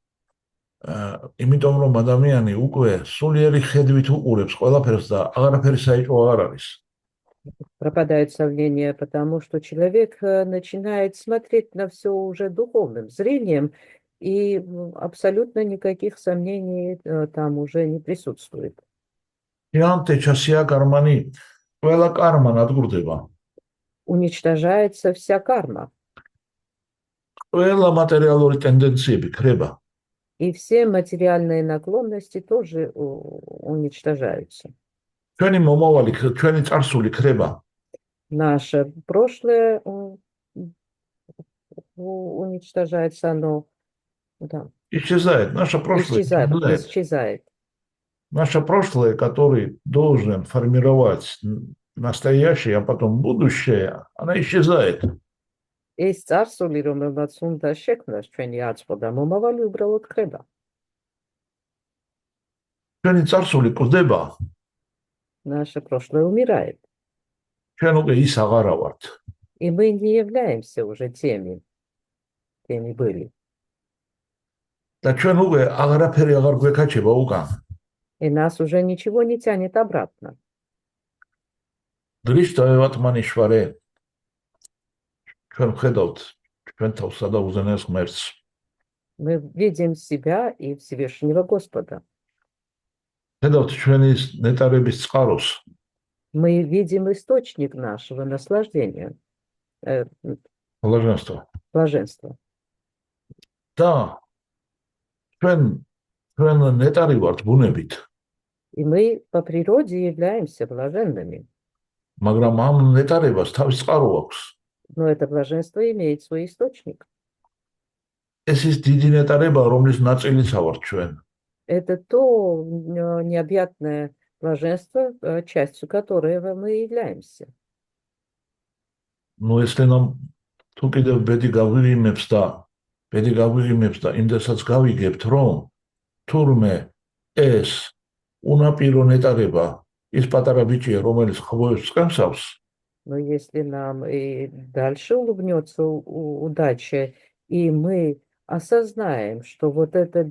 S1: იმიტომ რომ ადამიანი უკვე სულიერი ხედვით უყურებს ყველაფერს და აღარაფერი საეჭვო აღარ არის.
S2: Пропадают сомнения, потому что человек начинает смотреть на все уже духовным зрением, и абсолютно никаких сомнений там уже не присутствует. Уничтожается вся карма. И все материальные наклонности тоже уничтожаются. Наше прошлое уничтожается, оно
S1: исчезает. Наше прошлое
S2: исчезает.
S1: Наше прошлое, которое должен формировать настоящее, а потом будущее, оно исчезает.
S2: ეს წარსული, რომელმაც უნდა შექმნას ჩვენი აწმყო და მომავალი, უბრალოდ ხდება.
S1: ჩვენი წარსული კვდება.
S2: Наше прошлое умирает.
S1: ჩვენ უკვე ის აღარა ვართ.
S2: И мы не являемся уже теми были.
S1: და ჩვენ უკვე აღარაფერი აღარ გვეკაჩება უკან.
S2: И нас уже ничего не тянет обратно.
S1: დრიშტავატმანი შვარე. ჩვენ ხედავთ ჩვენ თავსა და უზენაეს ღმერთს.
S2: Мы видим себя и Всевышнего Господа.
S1: ხედავთ ჩვენი ნეტარების წყაროს.
S2: Мы видим источник нашего наслаждения. Блаженства.
S1: Да. ჩვენ ნეტარი ვართ ბუნებით.
S2: И мы по природе являемся блаженными.
S1: მაგრამ ამ ნეტარებას თავის წყარო აქვს.
S2: Но это блаженство имеет свой источник.
S1: ეს ის დიდი ნეტარება, რომლის ნაწილისა ვართ ჩვენ.
S2: Это то необъятное блаженство, частью которого мы являемся.
S1: Ну, если нам თუ კიდევ ბედი გავიღიმებს და იმდესაც გავიგებთ, რომ თურმე ეს უნაპირო ნეტარება ის პატარა ბიჭია, რომელიც ხვევებს წემსავს.
S2: Но если нам и дальше улыбнется удача, и мы осознаем, что вот это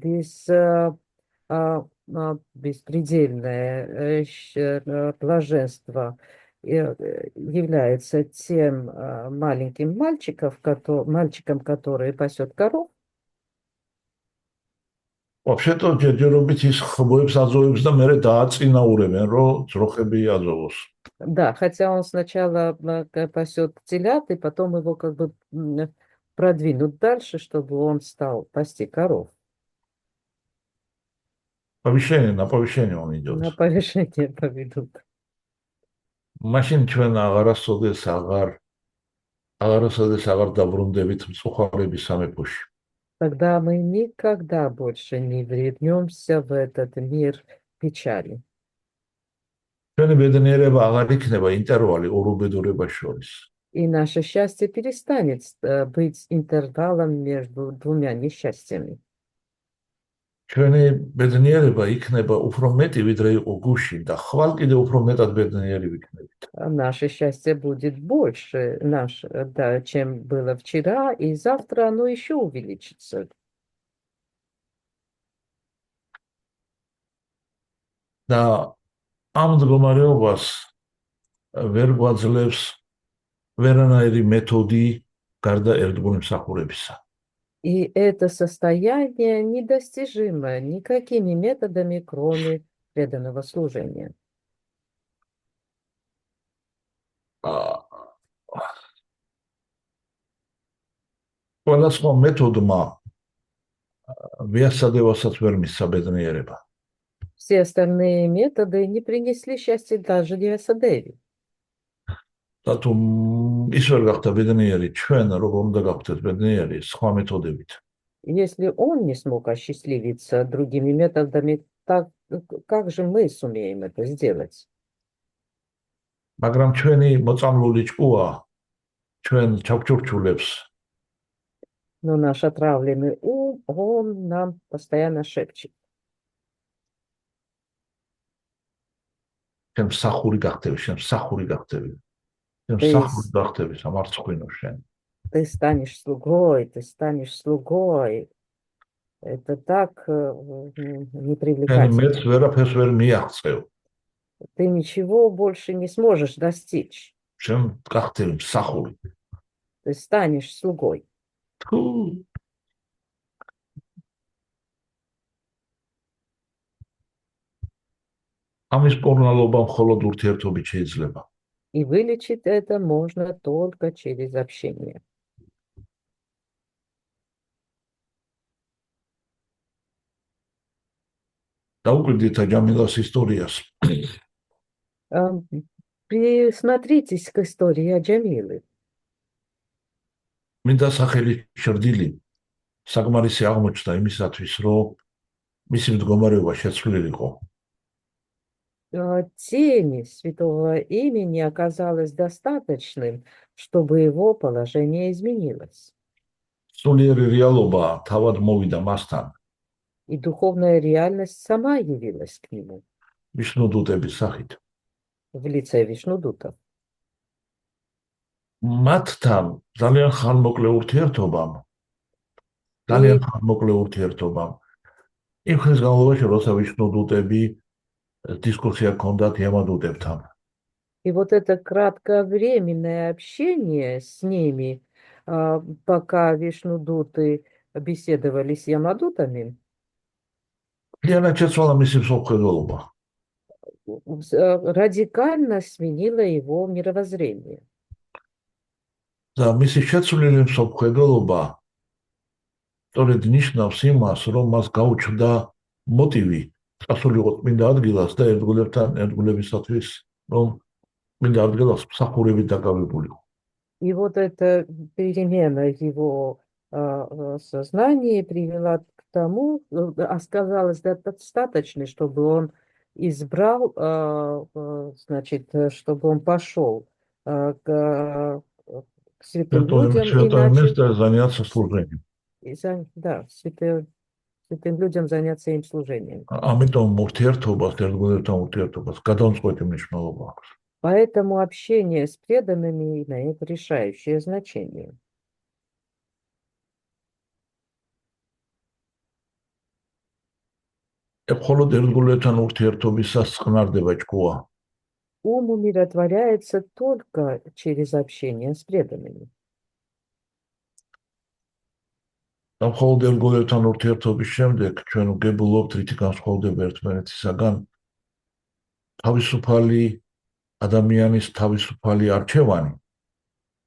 S2: беспредельное блаженство является тем маленьким мальчиком, который пасет коров.
S1: Вообще-то ჯერჯერობით ის ხბოებს აძოვებს და მერე დააწინაურებენ, რომ ძროხები აძოვოს.
S2: Да, хотя он сначала пасет телят, и потом его как бы продвинут дальше, чтобы он стал пасти коров.
S1: На повышение он идет.
S2: На повышение поведут.
S1: მაშინ ჩვენ აღარასოდეს აღარ დაბრუნდებით მწუხარების სამეფოში.
S2: Тогда мы никогда больше не вернемся в этот мир печали.
S1: ჩვენი ბედნიერება აღარ იქნება ინტერვალი ორ უბედურებას შორის.
S2: И наше счастье перестанет быть интервалом между двумя несчастьями.
S1: ჩვენი ბედნიერება იქნება უფრო მეტი ვიდრე იყო გუშინ და ხვალ კიდე უფრო მეტად ბედნიერი ვიქნებით.
S2: Наше счастье будет больше, да, чем было вчера, и завтра оно еще увеличится.
S1: და ამ მდგომარეობას ვერ გვაძლევს ვერანაირი მეთოდი გარდა ერთგული მსახურებისა.
S2: И это состояние недостижимо никакими методами, кроме преданного служения.
S1: ყველა სხვა მეთოდმა ვიასადევასაც ვერ მისცა ბედნიერება.
S2: Все остальные методы не принесли счастья даже Вьясадеве.
S1: და თუ ის ვერ გახდა бедნიერი, ჩვენ როგორ უნდა გავხდეთ бедნიერი სხვა მეთოდებით?
S2: Если он не смог осчастливиться другими методами, так как же мы сумеем это сделать?
S1: მაგრამ ჩვენი მოწამლული ჭკუა ჩვენ ჩაგჭურჭულებს.
S2: Но наш отравленный ум, он нам постоянно шепчет.
S1: შენ მსახური გახდები, შენ მსახური გახდები. შენ მსახური გახდები სამარცხვინო შენ.
S2: Ты станешь слугой, ты станешь слугой. Это так
S1: შენ
S2: непривлекательно.
S1: მეც ვერაფერს ვერ მიაღწევ.
S2: Ты ничего больше не сможешь достичь.
S1: შენ გახდები მსახური.
S2: Ты станешь слугой.
S1: თუ ამის პორნალობა მხოლოდ ურთიერთობით შეიძლება.
S2: И вылечить это можно только через общение.
S1: დაუკვირდით აჯამილას ისტორიას.
S2: Присмотритесь к истории Аджамилы.
S1: მინდა სახელი შრდილი საკმარისი აღმოჩნდა იმისათვის, რომ მისი მდგომარეობა შეცვლილიყო.
S2: Тени святого имени оказалось достаточным, чтобы его положение изменилось.
S1: სულიერი რეალობა თავად მოვიდა მასთან.
S2: И духовная реальность сама явилась к нему
S1: ვიშნუდუტების სახით.
S2: в лице Вишнудута.
S1: მათთან ძალიან ხანმოკლე ურთიერთობამ იმ ხნის განმავლობაში, როცა ვიშნუდუტები დისკუსია ჰქონდათ იამადუტებთან.
S2: И вот это кратковременное общение с ними, пока Вишнудуты беседовали с Ямадутами,
S1: მთლიანად შეცვალა მისი მსოფლმხედველობა.
S2: радикально сменило его мировоззрение.
S1: და მისი შეცვლილი მსოფლმხედველობა სწორედ ნიშნავს იმას, რომ მას გაუჩნდა მოტივი წასულიყო წმინდა ადგილას და ერთგულებისათვის, რომ წმინდა ადგილას მსახურებით დაკავებულიყო.
S2: И вот эта перемена его сознания привела к тому, оказалось достаточно, чтобы он избрал, значит, чтобы он пошел к святым людям и начал, да, святым людям заняться им служением.
S1: ამიტომ ურთიერთობას, ერთგულებთან ურთიერთობას გადამწყვეტი მნიშვნელობა აქვს.
S2: Поэтому общение с преданными имеет решающее значение.
S1: მხოლოდ ერთგულებთან ურთიერთობისას წყნარდება ჭკუა.
S2: Ум умиротворяется только через общение с преданными.
S1: და მხოლოდ ერთგულებთან ურთიერთობის შემდეგ ჩვენ ვგებულობთ რითი განსხვავდება ერთმანეთისაგან თავისუფალი ადამიანის თავისუფალი არჩევანი.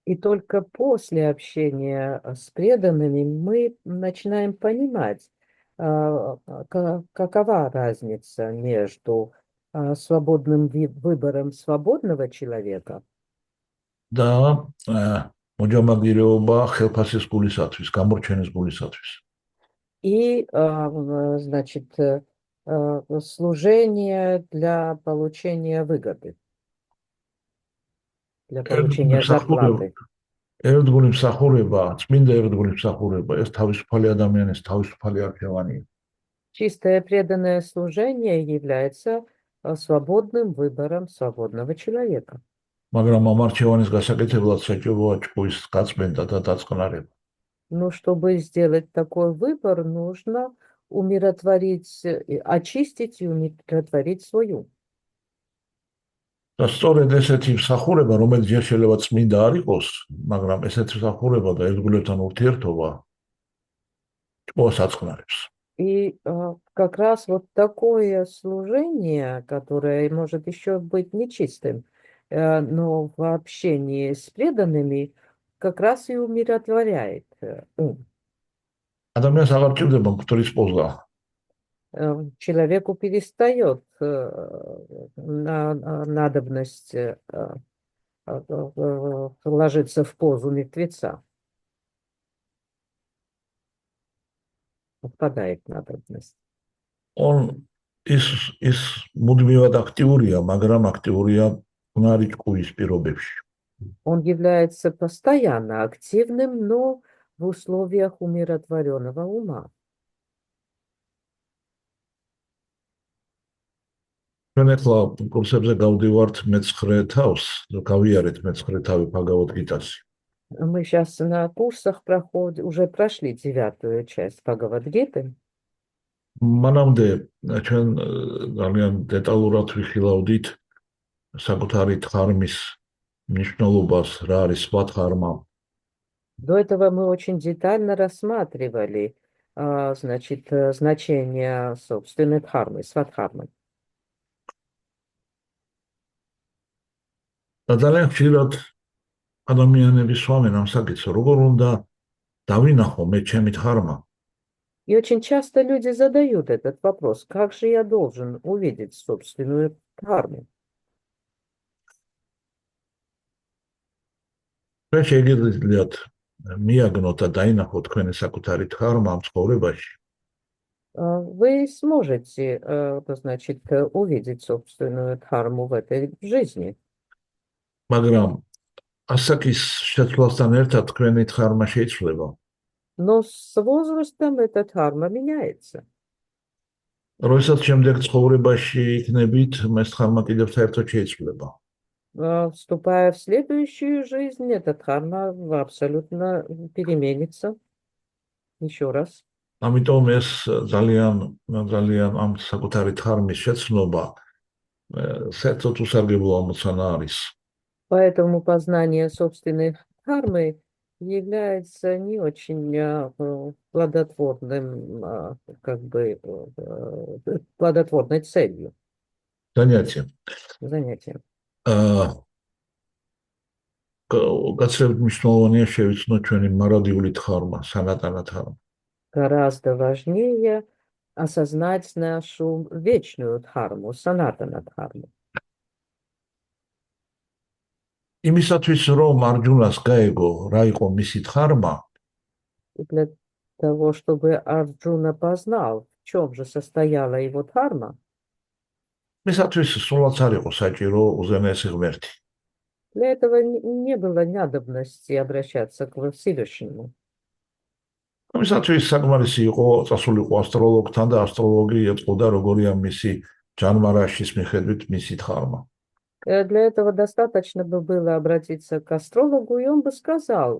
S2: И только после общения с преданными мы начинаем понимать, какова разница между свободным выбором свободного человека
S1: და მოჯამაგირეობა ხელფასის გულისათვის, გამორჩენის გულისათვის.
S2: и, значит, служение для получения выгоды, для получения зарплаты.
S1: ერთგული მსახურება, წმინდა ერთგული მსახურება, ეს თავისუფალი ადამიანის თავისუფალი არჩევანია.
S2: Чистое преданное служение является свободным выбором свободного человека.
S1: მაგრამ ამ არჩევანის გასაკეთებლად საჭიროა ჭკუის გაწმენდა და დაწყნარება.
S2: Но чтобы сделать такой выбор, нужно умиротворить, очистить и умиротворить свою.
S1: და სწორედ ესეთი მსახურება, რომელიც ჯერ შეიძლება წმინდა არ იყოს, მაგრამ ესეთი მსახურება და ერთგულებთან ურთიერთობა ჭკუას აწყნარებს.
S2: И как раз вот такое служение, которое может еще быть нечистым, но в общении с преданными как раз и умиротворяет ум.
S1: ადამიანს აღარ ჭირდება მკვდრის პოზა.
S2: Человеку перестает надобность ложиться в позу мертвеца. Отпадает надобность.
S1: Он ის მუდმივად აქტიურია, მაგრამ აქტიურია უნარი ჭკუის პირობებში.
S2: Он является постоянно активным, но в условиях умиротворенного ума.
S1: ჩვენ ახლა კურსებზე გავდივართ მე-9 თავს, გავიარეთ მე-9 თავი Бхагавад Гитаси.
S2: Мы сейчас на курсах уже прошли 9-ю часть Бхагавад-гиты.
S1: მანამდე ჩვენ ძალიან დეტალურად ვიხილავდით საკუთარი ධარმის მნიშვნელობას, რა არის სხვა ධარმა.
S2: До этого мы очень детально рассматривали, значит, значение собственной дхармы, свадхармы.
S1: და ძალიან ხშირად ადამიანები სვამენ ამ საკითხს, როგორ უნდა დავინახო მე ჩემი ධარმა.
S2: И очень часто люди задают этот вопрос: как же я должен увидеть собственную дхарму?
S1: ჩვენ შეგიძლიათ მიაგნოთ და დაინახოთ თქვენი საკუთარი ධარმა ამ ცხოვრებაში.
S2: Вы сможете, значит, увидеть собственную дхарму в этой жизни.
S1: მაგრამ ასაკის შეცვლასთან ერთად თქვენი ධარმა შეიცვლება.
S2: Но с возрастом эта дхарма меняется.
S1: როდესაც შემდეგ ცხოვრებაში იქნებით, ეს ධარმა კიდევ საერთოდ შეიცვლება.
S2: Вступая в следующую жизнь, эта дхарма абсолютно переменится. Еще раз.
S1: ამიტომ ეს ძალიან ამ საკუთარი ධარმის შეცნობა საერთოდ უსარგებლო ამოცანა არის.
S2: Поэтому познание собственной дхармы является не очень плодотворным, как бы, плодотворной целью. Занятием.
S1: გაცილებით მნიშვნელოვანია შევიცნოთ ჩვენი მარადიული ධარმა, სანატანა ධარმა.
S2: Гораздо важнее осознать нашу вечную дхарму, санатана дхарму.
S1: იმისათვის რომ არჯუნას გაეგო რა იყო მისი ධარმა,
S2: И для того, чтобы Арджуна познал, в чем же состояла его дхарма,
S1: მისათვის სულაც არ იყო საჭირო უზენაესი ღმერთი.
S2: для этого не было надобности обращаться к Всевышнему.
S1: მისათვის საკმარისი იყო წასულიყო ასტროლოგთან და ასტროლოგი ეწყოდა როგორია მისი ჯანმარაშის მიხედვით მისი ධარმა.
S2: Для этого достаточно бы было обратиться к астрологу, и он бы сказал,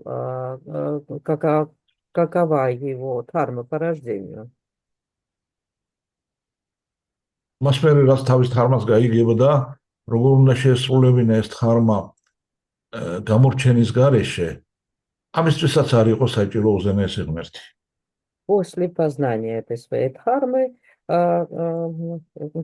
S2: какова его дхарма по рождению.
S1: მას მერე რაც თავის თარმას გაიგება და როგორ უნდა შეესრულებინა ეს თარმა გამორჩენის გარეშე, ამისთვისაც არ იყო საჭირო უზენაესი ღმერთი.
S2: После познания этой своей дхармы,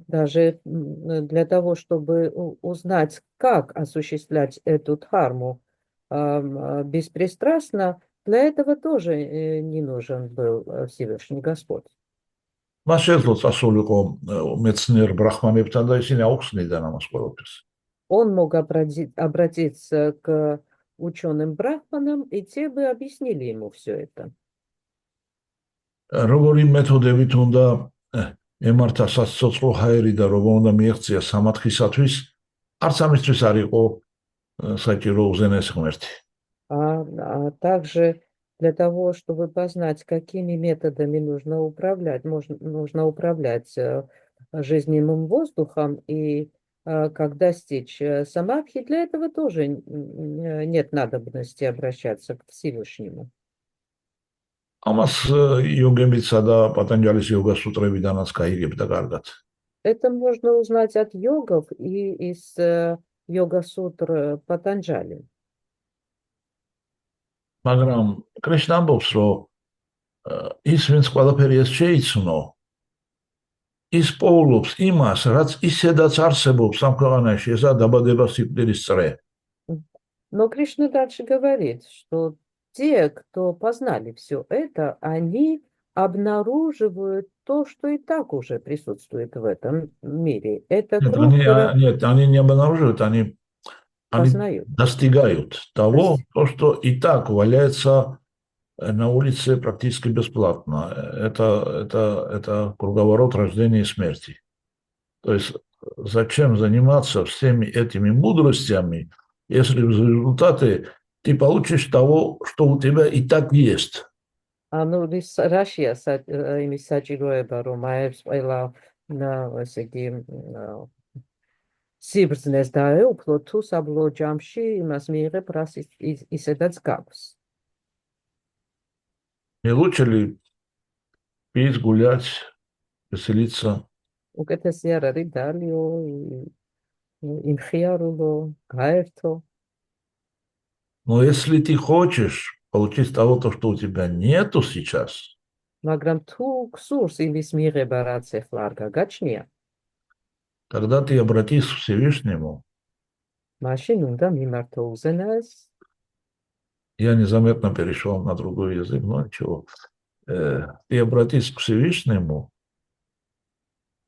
S2: даже для того, чтобы узнать, как осуществлять эту дхарму беспристрастно, для этого тоже не нужен был Всевышний Господь.
S1: მას შეძლო წასულიყო მეცნიერ ბრაჰმანებთან და ისინი აუხსნიდნენ ამას ყველაფერს.
S2: Он мог обратиться к ученым брахманам, и те бы объяснили ему все это.
S1: როგორი მეთოდებით უნდა ემართა საცოცხლო ჰაერი და როგორ უნდა მიეღწია სამათხისათვის, არც ამისთვის არ იყო საჭირო უზენაესი ღმერთი.
S2: А также для того, чтобы познать, какими методами нужно управлять жизненным воздухом и как достичь самадхи, для этого тоже нет надобности обращаться к Всевышнему.
S1: ამას იოგებიცა და პატანჯალის იოგას სუტრებიდანაც გაიგებდა კარგად.
S2: Это можно узнать от йогов и из йога-сутр Патанджали.
S1: მაგრამ კრიშნა ამბობს, რომ ის ვინც ყველაფერი ეს შეიცნო, ის პოულობს იმას, რაც ისედაც არსებობს ამ ქვეყანაში, ესა დაბადება სიკვდილის წრე.
S2: Но Кришна дальше говорит, что те, кто познали все это, они обнаруживают то, что и так уже присутствует в этом мире. Это круг,
S1: Нет, они не обнаруживают, они
S2: познают.
S1: достигают того, что и так валяется на улице практически бесплатно. Это круговорот рождения и смерти. То есть зачем заниматься всеми этими мудростями, если в результате ты получишь того, что у тебя и так есть.
S2: ანუ რაშია იმის საჭიროება, რომ აებს ყველა ესე იგი სიბრძნეს დაეუფლო, თუ საბოლოო ჯამში იმას მიიღებ, რას ისედაც გაქვს.
S1: Не лучше ли пить, гулять, веселиться?
S2: უკეთესი არ არის დალიო, იმხიარულო, გაერთო.
S1: Но если ты хочешь получить того, что у тебя нету сейчас,
S2: მაგრამ თუ გსურს იმის მიღება, რაც ახლა არ გაგაჩნია,
S1: когда ты обратись к Всевышнему,
S2: მაშინ უნდა მიმართო უზენაეს.
S1: Я незаметно перешел на другой язык, но ничего. Ты обратись к Всевышнему,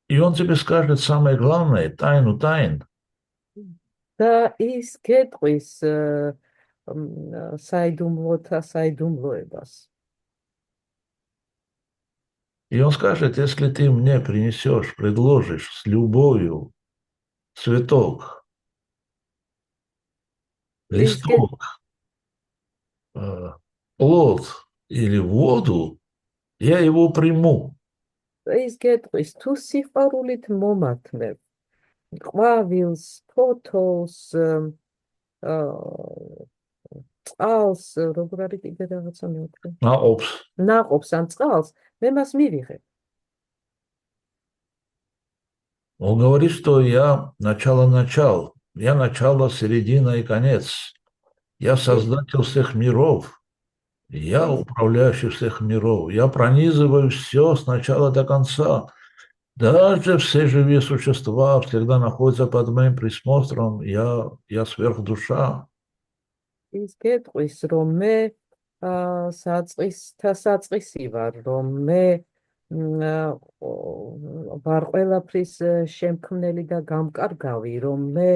S1: и он тебе скажет самое главное, тайну тайн.
S2: და ის გეტყვის საიდუმლოთა საიდუმლოებას.
S1: И он скажет, если ты мне принесешь, предложишь с любовью цветок, листок, плод или воду, я его приму.
S2: ის გეტყვის თუ სიყვარულით მომათმევ ყვავილს, ფოთოლს, წყალს, როგორ არის კიდე რაღაცა მეოთხე? ნაყოფს ან წყალს, მე მას მივიღებ.
S1: Он говорит, что я начало, я начало, середина и конец. Я создатель всех миров. Я управляющий всех миров. Я пронизываю все с начала до конца. Даже все живые существа всегда находятся под моим присмотром. Я сверхдуша.
S2: ის გეტყვის, რომ მე საწყისი ვარ, რომ მე ვარ ყველაფრის შემქმნელი და გამკარგავი, რომ მე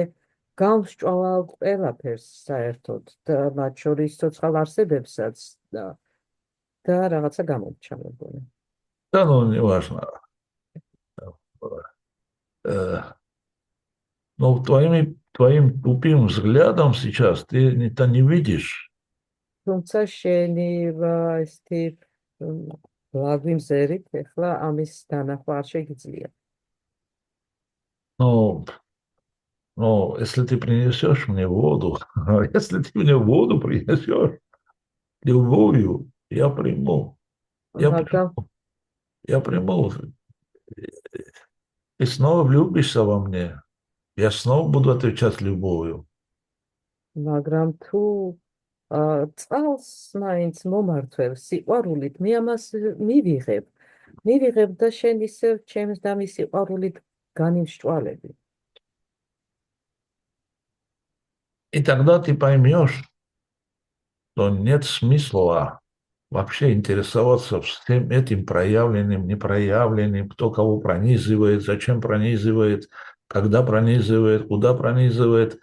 S2: გამსჭვალავ ყველაფერს საერთოდ და მათ შორის ცოცხალ არსებებსაც და რაღაცა გამომჩა მეგონი.
S1: Да, ну, неважно. Но твоим тупым взглядом сейчас ты это не видишь.
S2: თუმცა შენი ესეთი ლაგვი მზერით ეხლა ამის დანახვა არ შეგიძლია.
S1: Но если ты принесешь мне воду, если ты мне воду принесешь любовью, я приму. Я приму. И снова влюбишься во мне. Я снова буду отвечать любовью.
S2: მაგრამ თუ წყალს მაინც მომართვევ სიყვარულით, მე ამას მივიღებ და შენ ისევ ჩემს და მის სიყვარულით განიმსჭვალები.
S1: И тогда ты поймешь, что нет смысла вообще интересоваться всем этим проявленным, непроявленным, кто кого пронизывает, зачем пронизывает, когда пронизывает, куда пронизывает,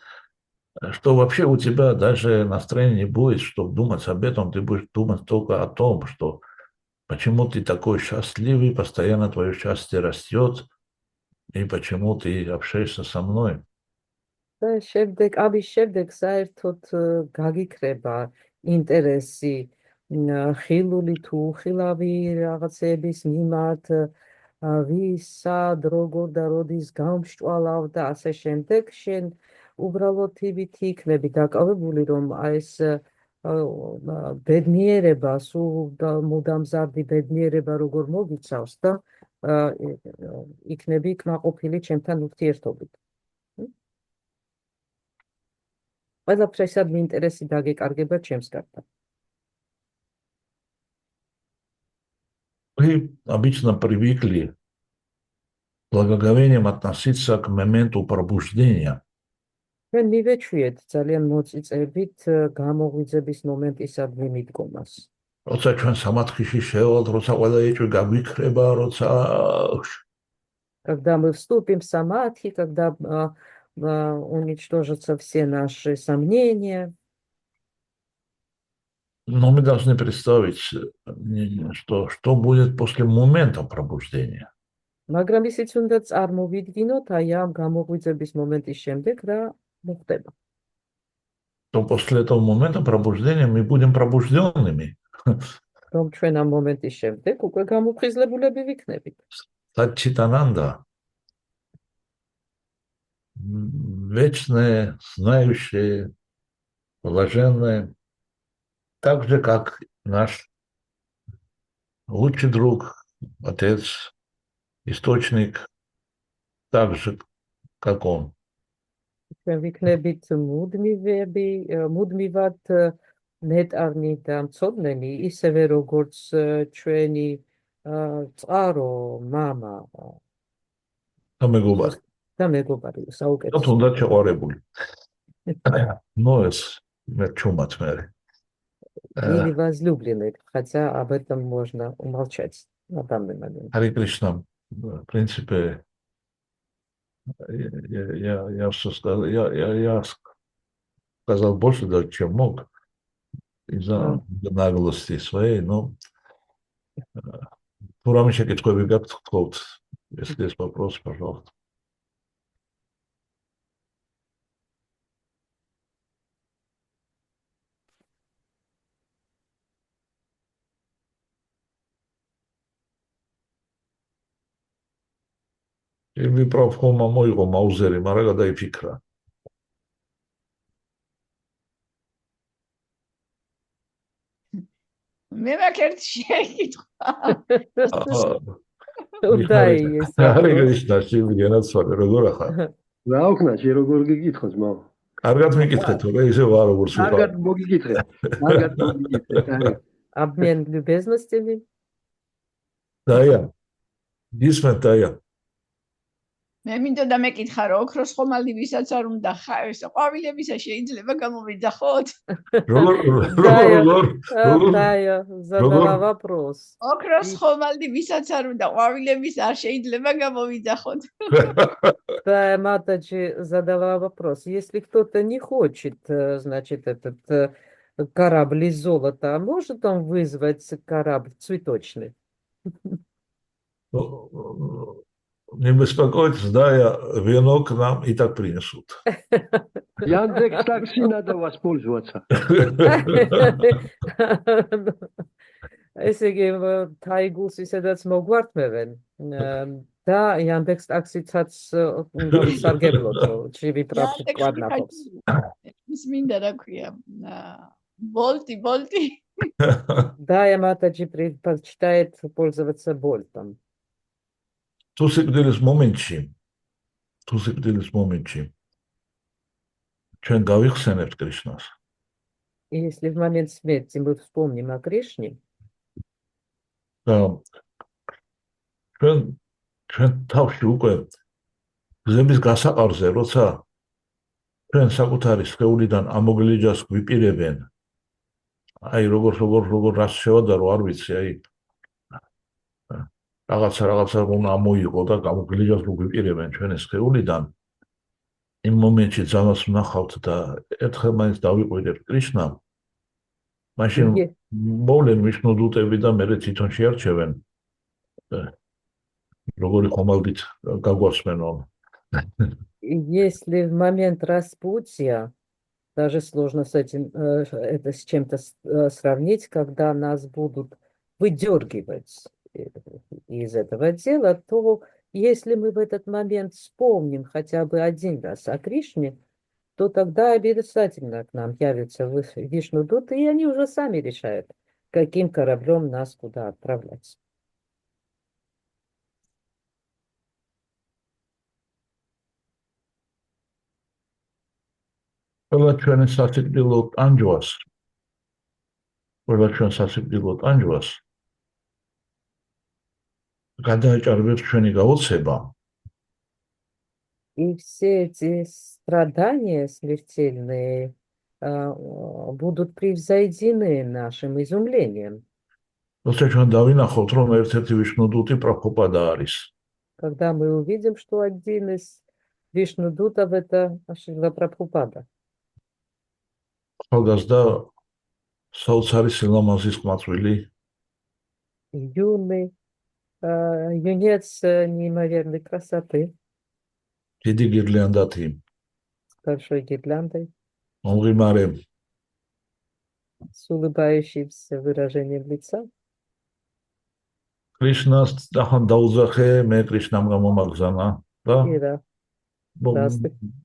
S1: что вообще у тебя даже настроения не будет, чтобы думать об этом, ты будешь думать только о том, что почему ты такой счастливый, постоянно твое счастье растет, и почему ты общаешься со мной.
S2: და ამის შემდეგ საერთოდ გაგიქრება ინტერესი ხილული თუ უხილავი რაღაცების მიმართ, ვის, სად, როგორ და როდის გამსჭვალავ და ასე შემდეგ, შენ უბრალოდ იმით იქნები დაკავებული, რომ ეს ბედნიერება, სულ მუდამ მზარდი ბედნიერება როგორ მოგიცავს და იქნები კმაყოფილი ჩემთან ურთიერთობით. ყველაფერს ამ ინტერესი დაგეკარგება ჩემს გარდა.
S1: Мы обычно привыкли благоговением относиться к моменту пробуждения.
S2: ჩვენ მივეჩვიეთ ძალიან მოწიწებით გამოღვიძების მომენტისადმი მიდგომას.
S1: როცა ჩვენ სამათხში შევალთ, როცა ყველა ეჭვი გაგვიქრება, როცა
S2: Когда мы вступим в самадхи, когда уничтожатся все наши сомнения.
S1: Но мы должны представить, что будет после момента пробуждения.
S2: მაგრამ ისიც უნდა წარმოვიდგინოთ აი ამ გამოღვიძების მომენტის შემდეგ რა მოხდება.
S1: То после этого момента пробуждения мы будем пробужденными.
S2: რომ ჩვენ ამ მომენტის შემდეგ უკვე გამოფხიზლებულები ვიქნებით.
S1: Саччитананда, вечные, знающие, блаженные, так же, как наш лучший друг, отец, источник, так же, как он.
S2: ჩვენ ვიქნებით მუდმივად ნეტარნი და მცოდნენი, ისევე როგორც ჩვენი წყარო, მამა
S1: და
S2: მეგობარი საუკეთესო.
S1: თუნდაც შეყვარებული. Ну, это чумац мэри.
S2: Или возлюбленный, хотя об этом можно умолчать на данный момент.
S1: Хари Кришна, в принципе, я сказал больше даже, чем мог, из-за наглости своей, но Турамиша Кичкови Гактхот, если есть вопрос, пожалуйста. Или прав хома моего маузери, марага дай фикра.
S3: მე ვაკერტ შეიკითხა.
S2: Дай,
S1: Хари Кришна, შევიგენად სვალი, როგორ ახარ?
S4: რა უქნა, შე როგორ გიგითხოს, მაო?
S1: კარგად მიკითხე, თორე ისე ვარ როგორც ვიყავ.
S4: კარგად მოგიგითხე. კარგად მოგიგითხე.
S2: Обмен любезностями.
S1: დაია. გისმენთ დაია.
S3: მე მინდოდა მეკითხა რომ ოქროს ხომალდი ვისაც არ უნდა ხარს, ყვავილებისა შეიძლება გამოვიძახოთ?
S2: Дая задала вопрос.
S3: ოქროს ხომალდი ვისაც არ უნდა ყვავილების არ შეიძლება გამოვიძახოთ?
S2: Да, Матаджи задала вопрос. Если кто-то не хочет, значит, этот корабль из золота, может он вызвать корабль цветочный?
S1: Не беспокойтесь, да, вино к нам и так принесут.
S4: Яндекс такси надо воспользоваться.
S2: ესე იგი, თაიგულს ისედაც მოგვართმევენ და Яндекс ტაქსიცაც უნდა ვისარგებლოთ, ჩივი პრაფიტ კვადნახობს.
S3: ის მინდა რა ქვია, болти.
S2: Да, Матаджи предпочитает пользоваться Больтом.
S1: თუ სიკვდილის მომენტში ჩვენ გავიხსენებთ კრიშნას.
S2: И если в момент смерти мы вспомним о Кришне,
S1: და ჩვენ თავში უკვე გზების გასაყარზე, როცა ჩვენ საკუთარი სხეულიდან ამოგლიჯას გვიპირებენ, აი როგორ რას შევადარო, არ ვიცი, აი რაღაცა რომ ამოიღო და გამოგლიჯას რო გვიპირებენ ჩვენი სხეულიდან, იმ მომენტში ძალას ვნახავთ და ერთხელ მაინც დავიყვირებთ კრიშნამ, მაშინ მოვლენ ვიშნუდუტები და მერე თვითონ შეარჩევენ როგორი ხომალდით გაგვასმენონ.
S2: если в момент распутья, даже сложно с этим, это с чем-то сравнить, когда нас будут выдергивать из этого дела, то если мы в этот момент вспомним хотя бы один раз о Кришне, то тогда обязательно к нам явятся Вишнудуты, и они уже сами решают, каким кораблем нас куда отправлять.
S1: ყველა ჩვენ სასიკვდილო ტანჯვას გადააჭარბებს ჩვენი გაოცება.
S2: И все эти страдания смертельные будут превзойдены нашим изумлением.
S1: როცა ჩვენ დავინახავთ, რომ ერთ-ერთი ვიშნუდუტი პრაბჰუპადა არის.
S2: Когда мы увидим, что один из Вишнудутов это Шрила Прабхупада.
S1: ახალგაზრდა საოცარი სილამაზის ყვაწვილი,
S2: Юный, юнец неимоверной красоты,
S1: დიდი გირლანდათი,
S2: с большой гирляндой,
S1: მომღიმარე,
S2: с улыбающимся выражением лица.
S1: კრიშნას ახან დაუძახე, მე კრიშნამ გამომაგზანა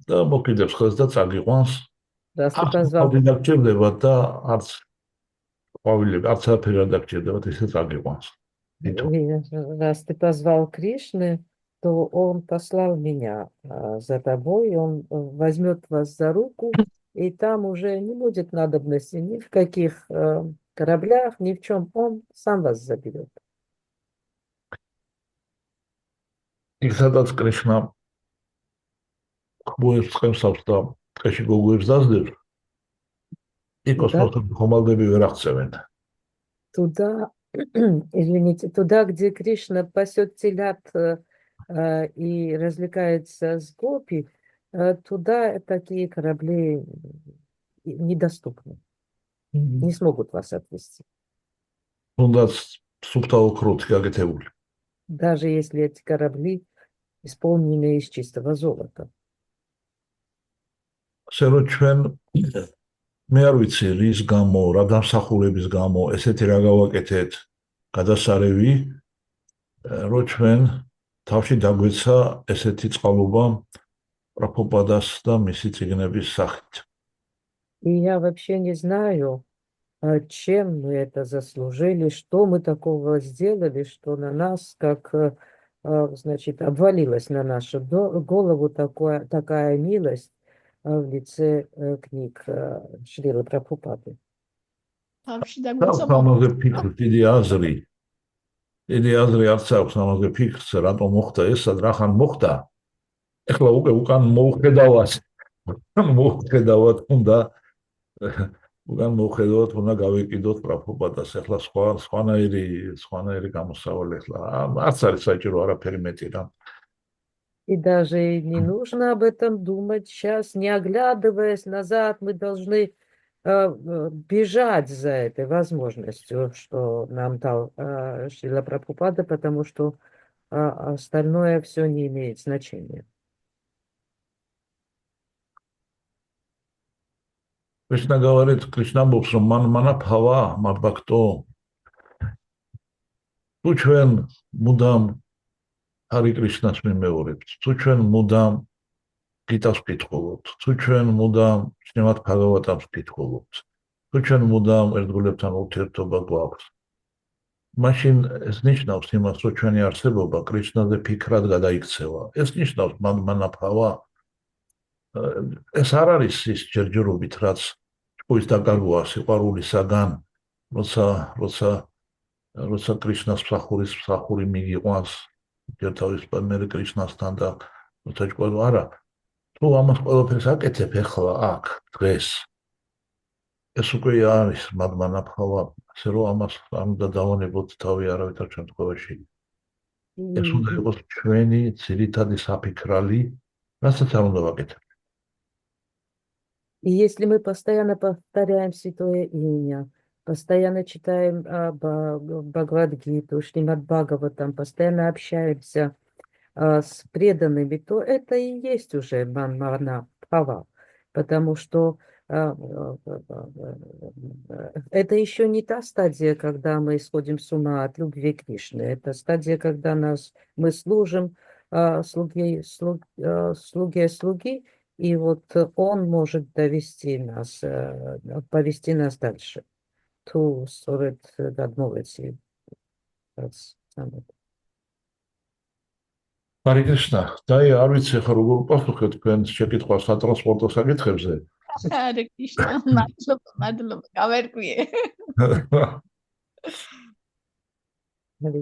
S1: და მოკიდებს ხელს და წაგიყვანს.
S2: Раз ты позвал,
S1: დაგჭირდება და არც არაფერი არ დაგჭირდებათ, ისე წაგიყვანს.
S2: раз ты позвал Кришны, то он послал меня за тобой, он возьмет вас за руку, и там уже не будет надобности ни в каких кораблях, ни в чем, он сам вас заберет.
S1: იქ სადაც კრიშნა ხმუებს წყემსავს და ტყეში გოგოებს დაძდებს, იქ ოსმალთები ხომალდები ვერ აღწევენ.
S2: Туда, извините, туда, где Кришна пасет телят и развлекается с гопи, туда такие корабли недоступны, не смогут вас отвезти.
S1: თუნდაც სუფთა ოქროთი გაკეთებული.
S2: Даже если эти корабли исполнены из чистого золота.
S1: ასე რომ ჩვენ მე არ ვიცი რის გამო, რა დამსახურების გამო ესეთი რა გავაკეთეთ გადასარევი, რომ ჩვენ თავში დაგვეცა ესეთი წყალობა პრაბჰუპადას და მისი წიგნების სახით.
S2: И я вообще не знаю, чем мы это заслужили, что мы такого сделали, что на нас, как, значит, обвалилась на нашу голову такая милость в лице книг Шрилы Прабхупады.
S1: ამაზე ფიქრ, დიდი აზრი არც აქვს ამაზე ფიქრს, რატომ მოხდა ესა, რახან მოხდა. ეხლა უკვე უკან მოვხედავთ, უნდა გავეკიდოთ პრაბჰუპადას, ეხლა სხვანაირი გამოსავალი, ეხლა არც არის საჭირო არაფერი მეტი რა.
S2: И даже не нужно об этом думать сейчас, не оглядываясь назад, мы должны бежать за этой возможностью, что нам дал Шрила Прабхупада, потому что остальное все не имеет значения.
S1: Кришна говорит, Кришна амბობს, რომ მან ფავა მაბაქტო. თუ ჩვენ მუდამ Хари Кришнას მიმეორებთ, თუ ჩვენ მუდამ გიტას ვკითხულობთ, თუ ჩვენ მუდამ შრიმად ბჰაგავატამს ვკითხულობთ, თუ ჩვენ მუდამ ერთგულებთან ურთიერთობა გვაქვს, მაშინ ეს ნიშნავს იმას, რომ ჩვენი არსებობა კრიშნაზე ფიქრად გადაიქცევა. ეს ნიშნავს მანმანაფავა. ეს არ არის ის ჯერჯერობით, რაც ჭკუის დაკარგვა სიყვარულისაგან, როცა კრიშნას მსახური მიგიყვანს, ჯერ თავის პარმერი კრიშნასთან და როცა ჭკუა არა. თუ ამას ყველაფერს აკეთებ ახლა აქ დღეს, ეს უკვე არის მანმანაფავა, ასე რომ ამას არ უნდა დავანებოთ თავი არავითარ შემთხვევაში. ეს უნდა იყოს ჩვენი ძირითადი საფიქრალი, რასაც არ უნდა ვაკეთებ.
S2: И если мы постоянно повторяем Святое Имя, постоянно читаем Бхагавад-гиту, Шримад Бхагаватам, постоянно общаемся с преданными, то это и есть уже манмана-бхава, потому что это еще не та стадия, когда мы сходим с ума от любви к Кришне. Это стадия, когда мы служим слуге слуги, и вот он может повести нас дальше. Ту сорет гадмовеці.
S1: Hare Krishna, დაი არ ვიცი ხა როგორ პასუხეთ თქვენ შეკითხვას სატრანსპორტო საკითხებზე.
S3: Hare Krishna, მადლობა, გავერკვიე.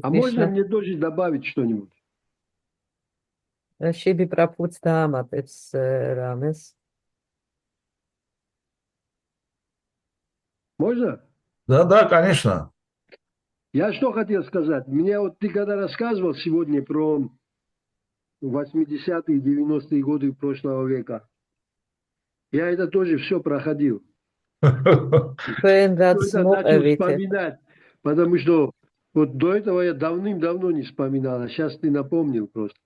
S4: А можно мне тоже добавить что-нибудь?
S2: Шиби Прабхупада Аматец Рамес.
S4: Можно?
S1: Да, конечно.
S4: Я что хотел сказать? Мне вот ты когда рассказывал сегодня про 80-е, 90-е годы прошлого века, я это тоже все проходил. Это начал вспоминать, потому что вот до этого я давным-давно не вспоминал, а сейчас ты напомнил просто.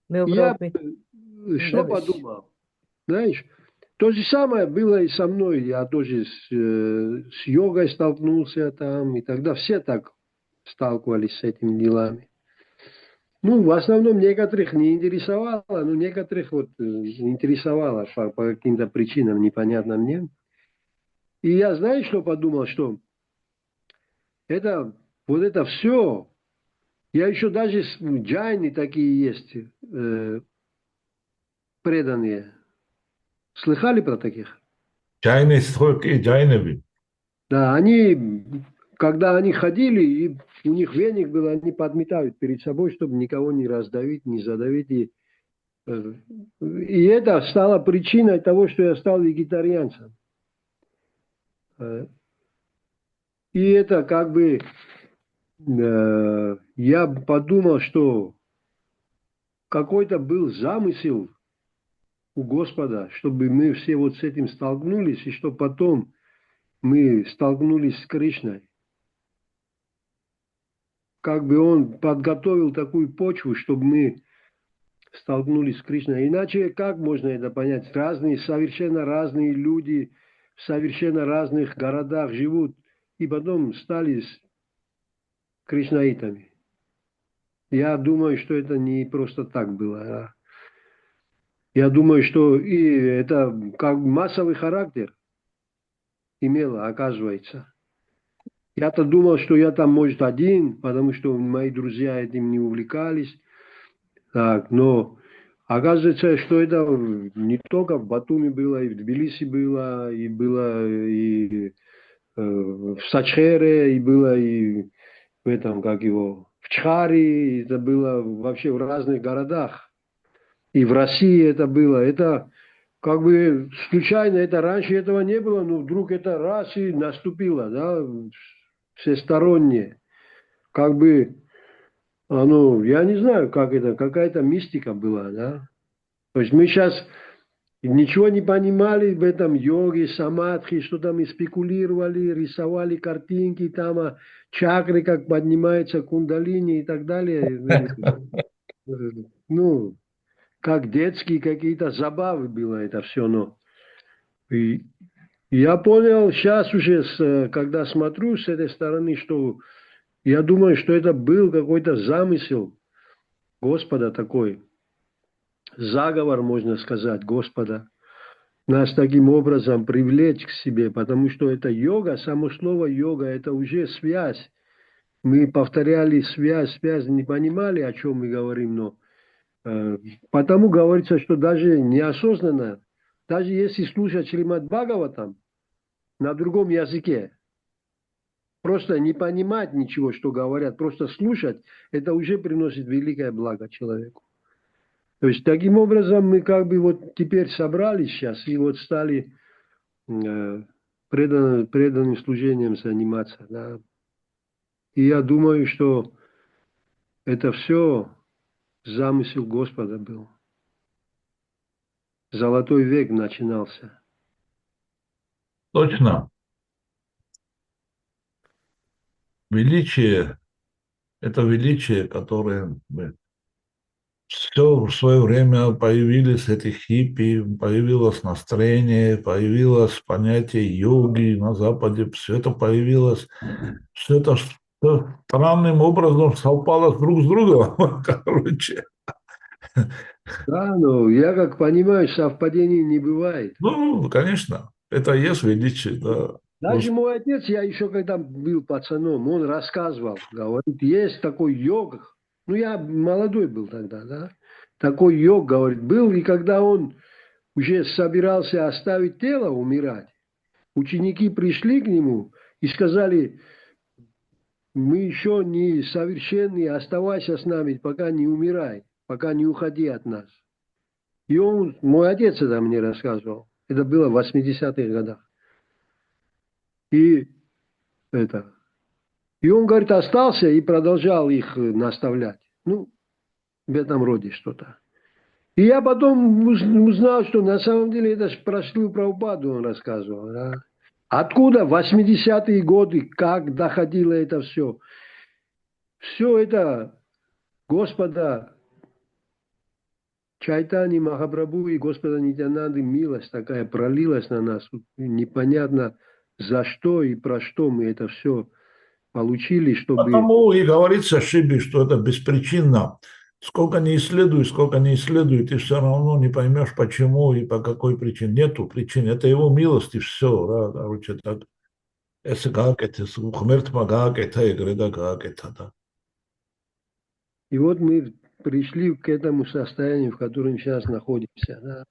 S4: Я что подумал? Знаешь, то же самое было и со мной. Я тоже с йогой столкнулся там, и тогда все так сталкивались с этими делами. Ну, в основном некоторых не интересовало, но некоторых вот интересовало по каким-то причинам, непонятно мне. И я, знаешь, что подумал, что вот это все, я еще даже джайны такие есть, преданные. Слыхали про таких?
S1: Джайневи.
S4: Да, они, когда они ходили, и у них веник был, они подметают перед собой, чтобы никого не раздавить, не задавить. И это стало причиной того, что я стал вегетарианцем. И это как бы, я подумал, что какой-то был замысел у Господа, чтобы мы все вот с этим столкнулись, и что потом мы столкнулись с Кришной. Как бы он подготовил такую почву, чтобы мы столкнулись с Кришной. Иначе как можно это понять? Совершенно разные люди в совершенно разных городах живут, и потом стали кришнаитами. Я думаю, что это не просто так было. Я думаю, что и это как массовый характер имело, оказывается. Я-то думал, что я там, может, один, потому что мои друзья этим не увлекались. Так, но оказывается, что это не только в Батуми было, и в Тбилиси было и в Сачхере, и было и в этом, как его, в Чхаре, это было вообще в разных городах. И в России это было. Это как бы случайно, это раньше этого не было, но вдруг это раз и наступило, да, всесторонне. Как бы, я не знаю, как это, какая-то мистика была, да. То есть мы сейчас ничего не понимали в этом йоге, самадхи, что там и спекулировали, рисовали картинки, там чакры, как поднимается кундалини и так далее. Ну, как детские какие-то забавы было это все, но и я понял сейчас уже, когда смотрю с этой стороны, что я думаю, что это был какой-то замысел Господа такой, заговор, можно сказать, Господа, нас таким образом привлечь к себе, потому что это йога, само слово йога, это уже связь мы повторяли связь, не понимали, о чем мы говорим, но потому говорится, что даже неосознанно, даже если слушать Шримад Бхагаватам на другом языке, просто не понимать ничего, что говорят, просто слушать, это уже приносит великое благо человеку. То есть таким образом мы как бы вот теперь собрались сейчас и вот стали преданным служением заниматься. Да. И я думаю, что это все замысел Господа был. Золотой век начинался.
S1: Точно. Величие – это величие, которое все в свое время появились эти хиппи, появилось настроение, появилось понятие йоги на Западе, все это появилось, все это странным образом совпало друг с другом, короче.
S4: Да, но я как понимаю, совпадений не бывает.
S1: Ну, конечно, это и есть величие, да.
S4: Даже мой отец, я еще когда был пацаном, он рассказывал, говорит, есть такой йог, ну я молодой был тогда, да, такой йог, говорит, был, и когда он уже собирался оставить тело, умирать, ученики пришли к нему и сказали, мы еще не совершенны, оставайся с нами, пока не умирай, пока не уходи от нас. И он, мой отец это мне рассказывал, это было в 80-х годах. И он, говорит, остался и продолжал их наставлять. Ну, в этом роде что-то. И я потом узнал, что на самом деле это про Шрилу Прабхупаду он рассказывал. Да? Откуда в 80-е годы, как доходило это все? Все это Господа Чайтани Махапрабху и Господа Нитянанды милость такая пролилась на нас. Непонятно за что и про что мы это все получили, чтобы...
S1: Потому и говорится Шиби, что это беспричинно. Сколько не исследуй, ты все равно не поймешь, почему и по какой причине. Нету причин. Это его милость и все. Да, короче, так. Если как это, смерть как это, игры как это, да.
S4: И вот мы пришли к этому состоянию, в котором сейчас находимся. Да.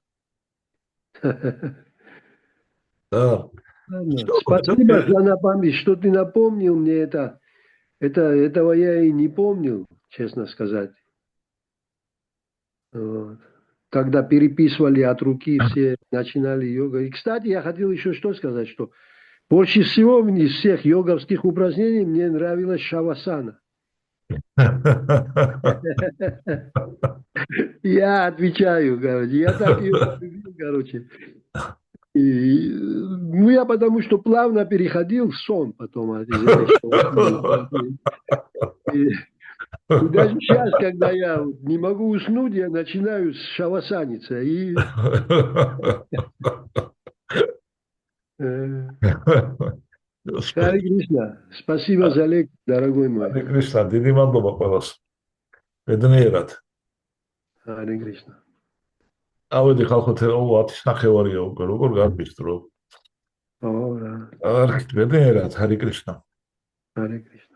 S1: Да.
S4: Ладно. Спасибо за на память, что ты напомнил мне это. Этого я и не помнил, честно сказать. Вот. Когда переписывали от руки, все начинали йога. И, кстати, я хотел еще что сказать, что больше всего из всех йоговских упражнений мне нравилась шавасана. Я отвечаю, короче, я так ее полюбил, короче. И, ну, я потому что плавно переходил в сон потом. И даже сейчас, когда я не могу уснуть, я начинаю с шавасаниться. И... Харе Кришна, спасибо за лекцию, дорогой мой.
S1: Харе Кришна, დიდი მადლობა ყველას. ბედნიერად.
S4: Харе Кришна.
S1: ავედი ხალხო 10 ნახევარია უკვე, როგორ გაბისტრო.
S4: Ო, რა.
S1: ბედნიერად, Харе Кришна.
S4: Харе Кришна.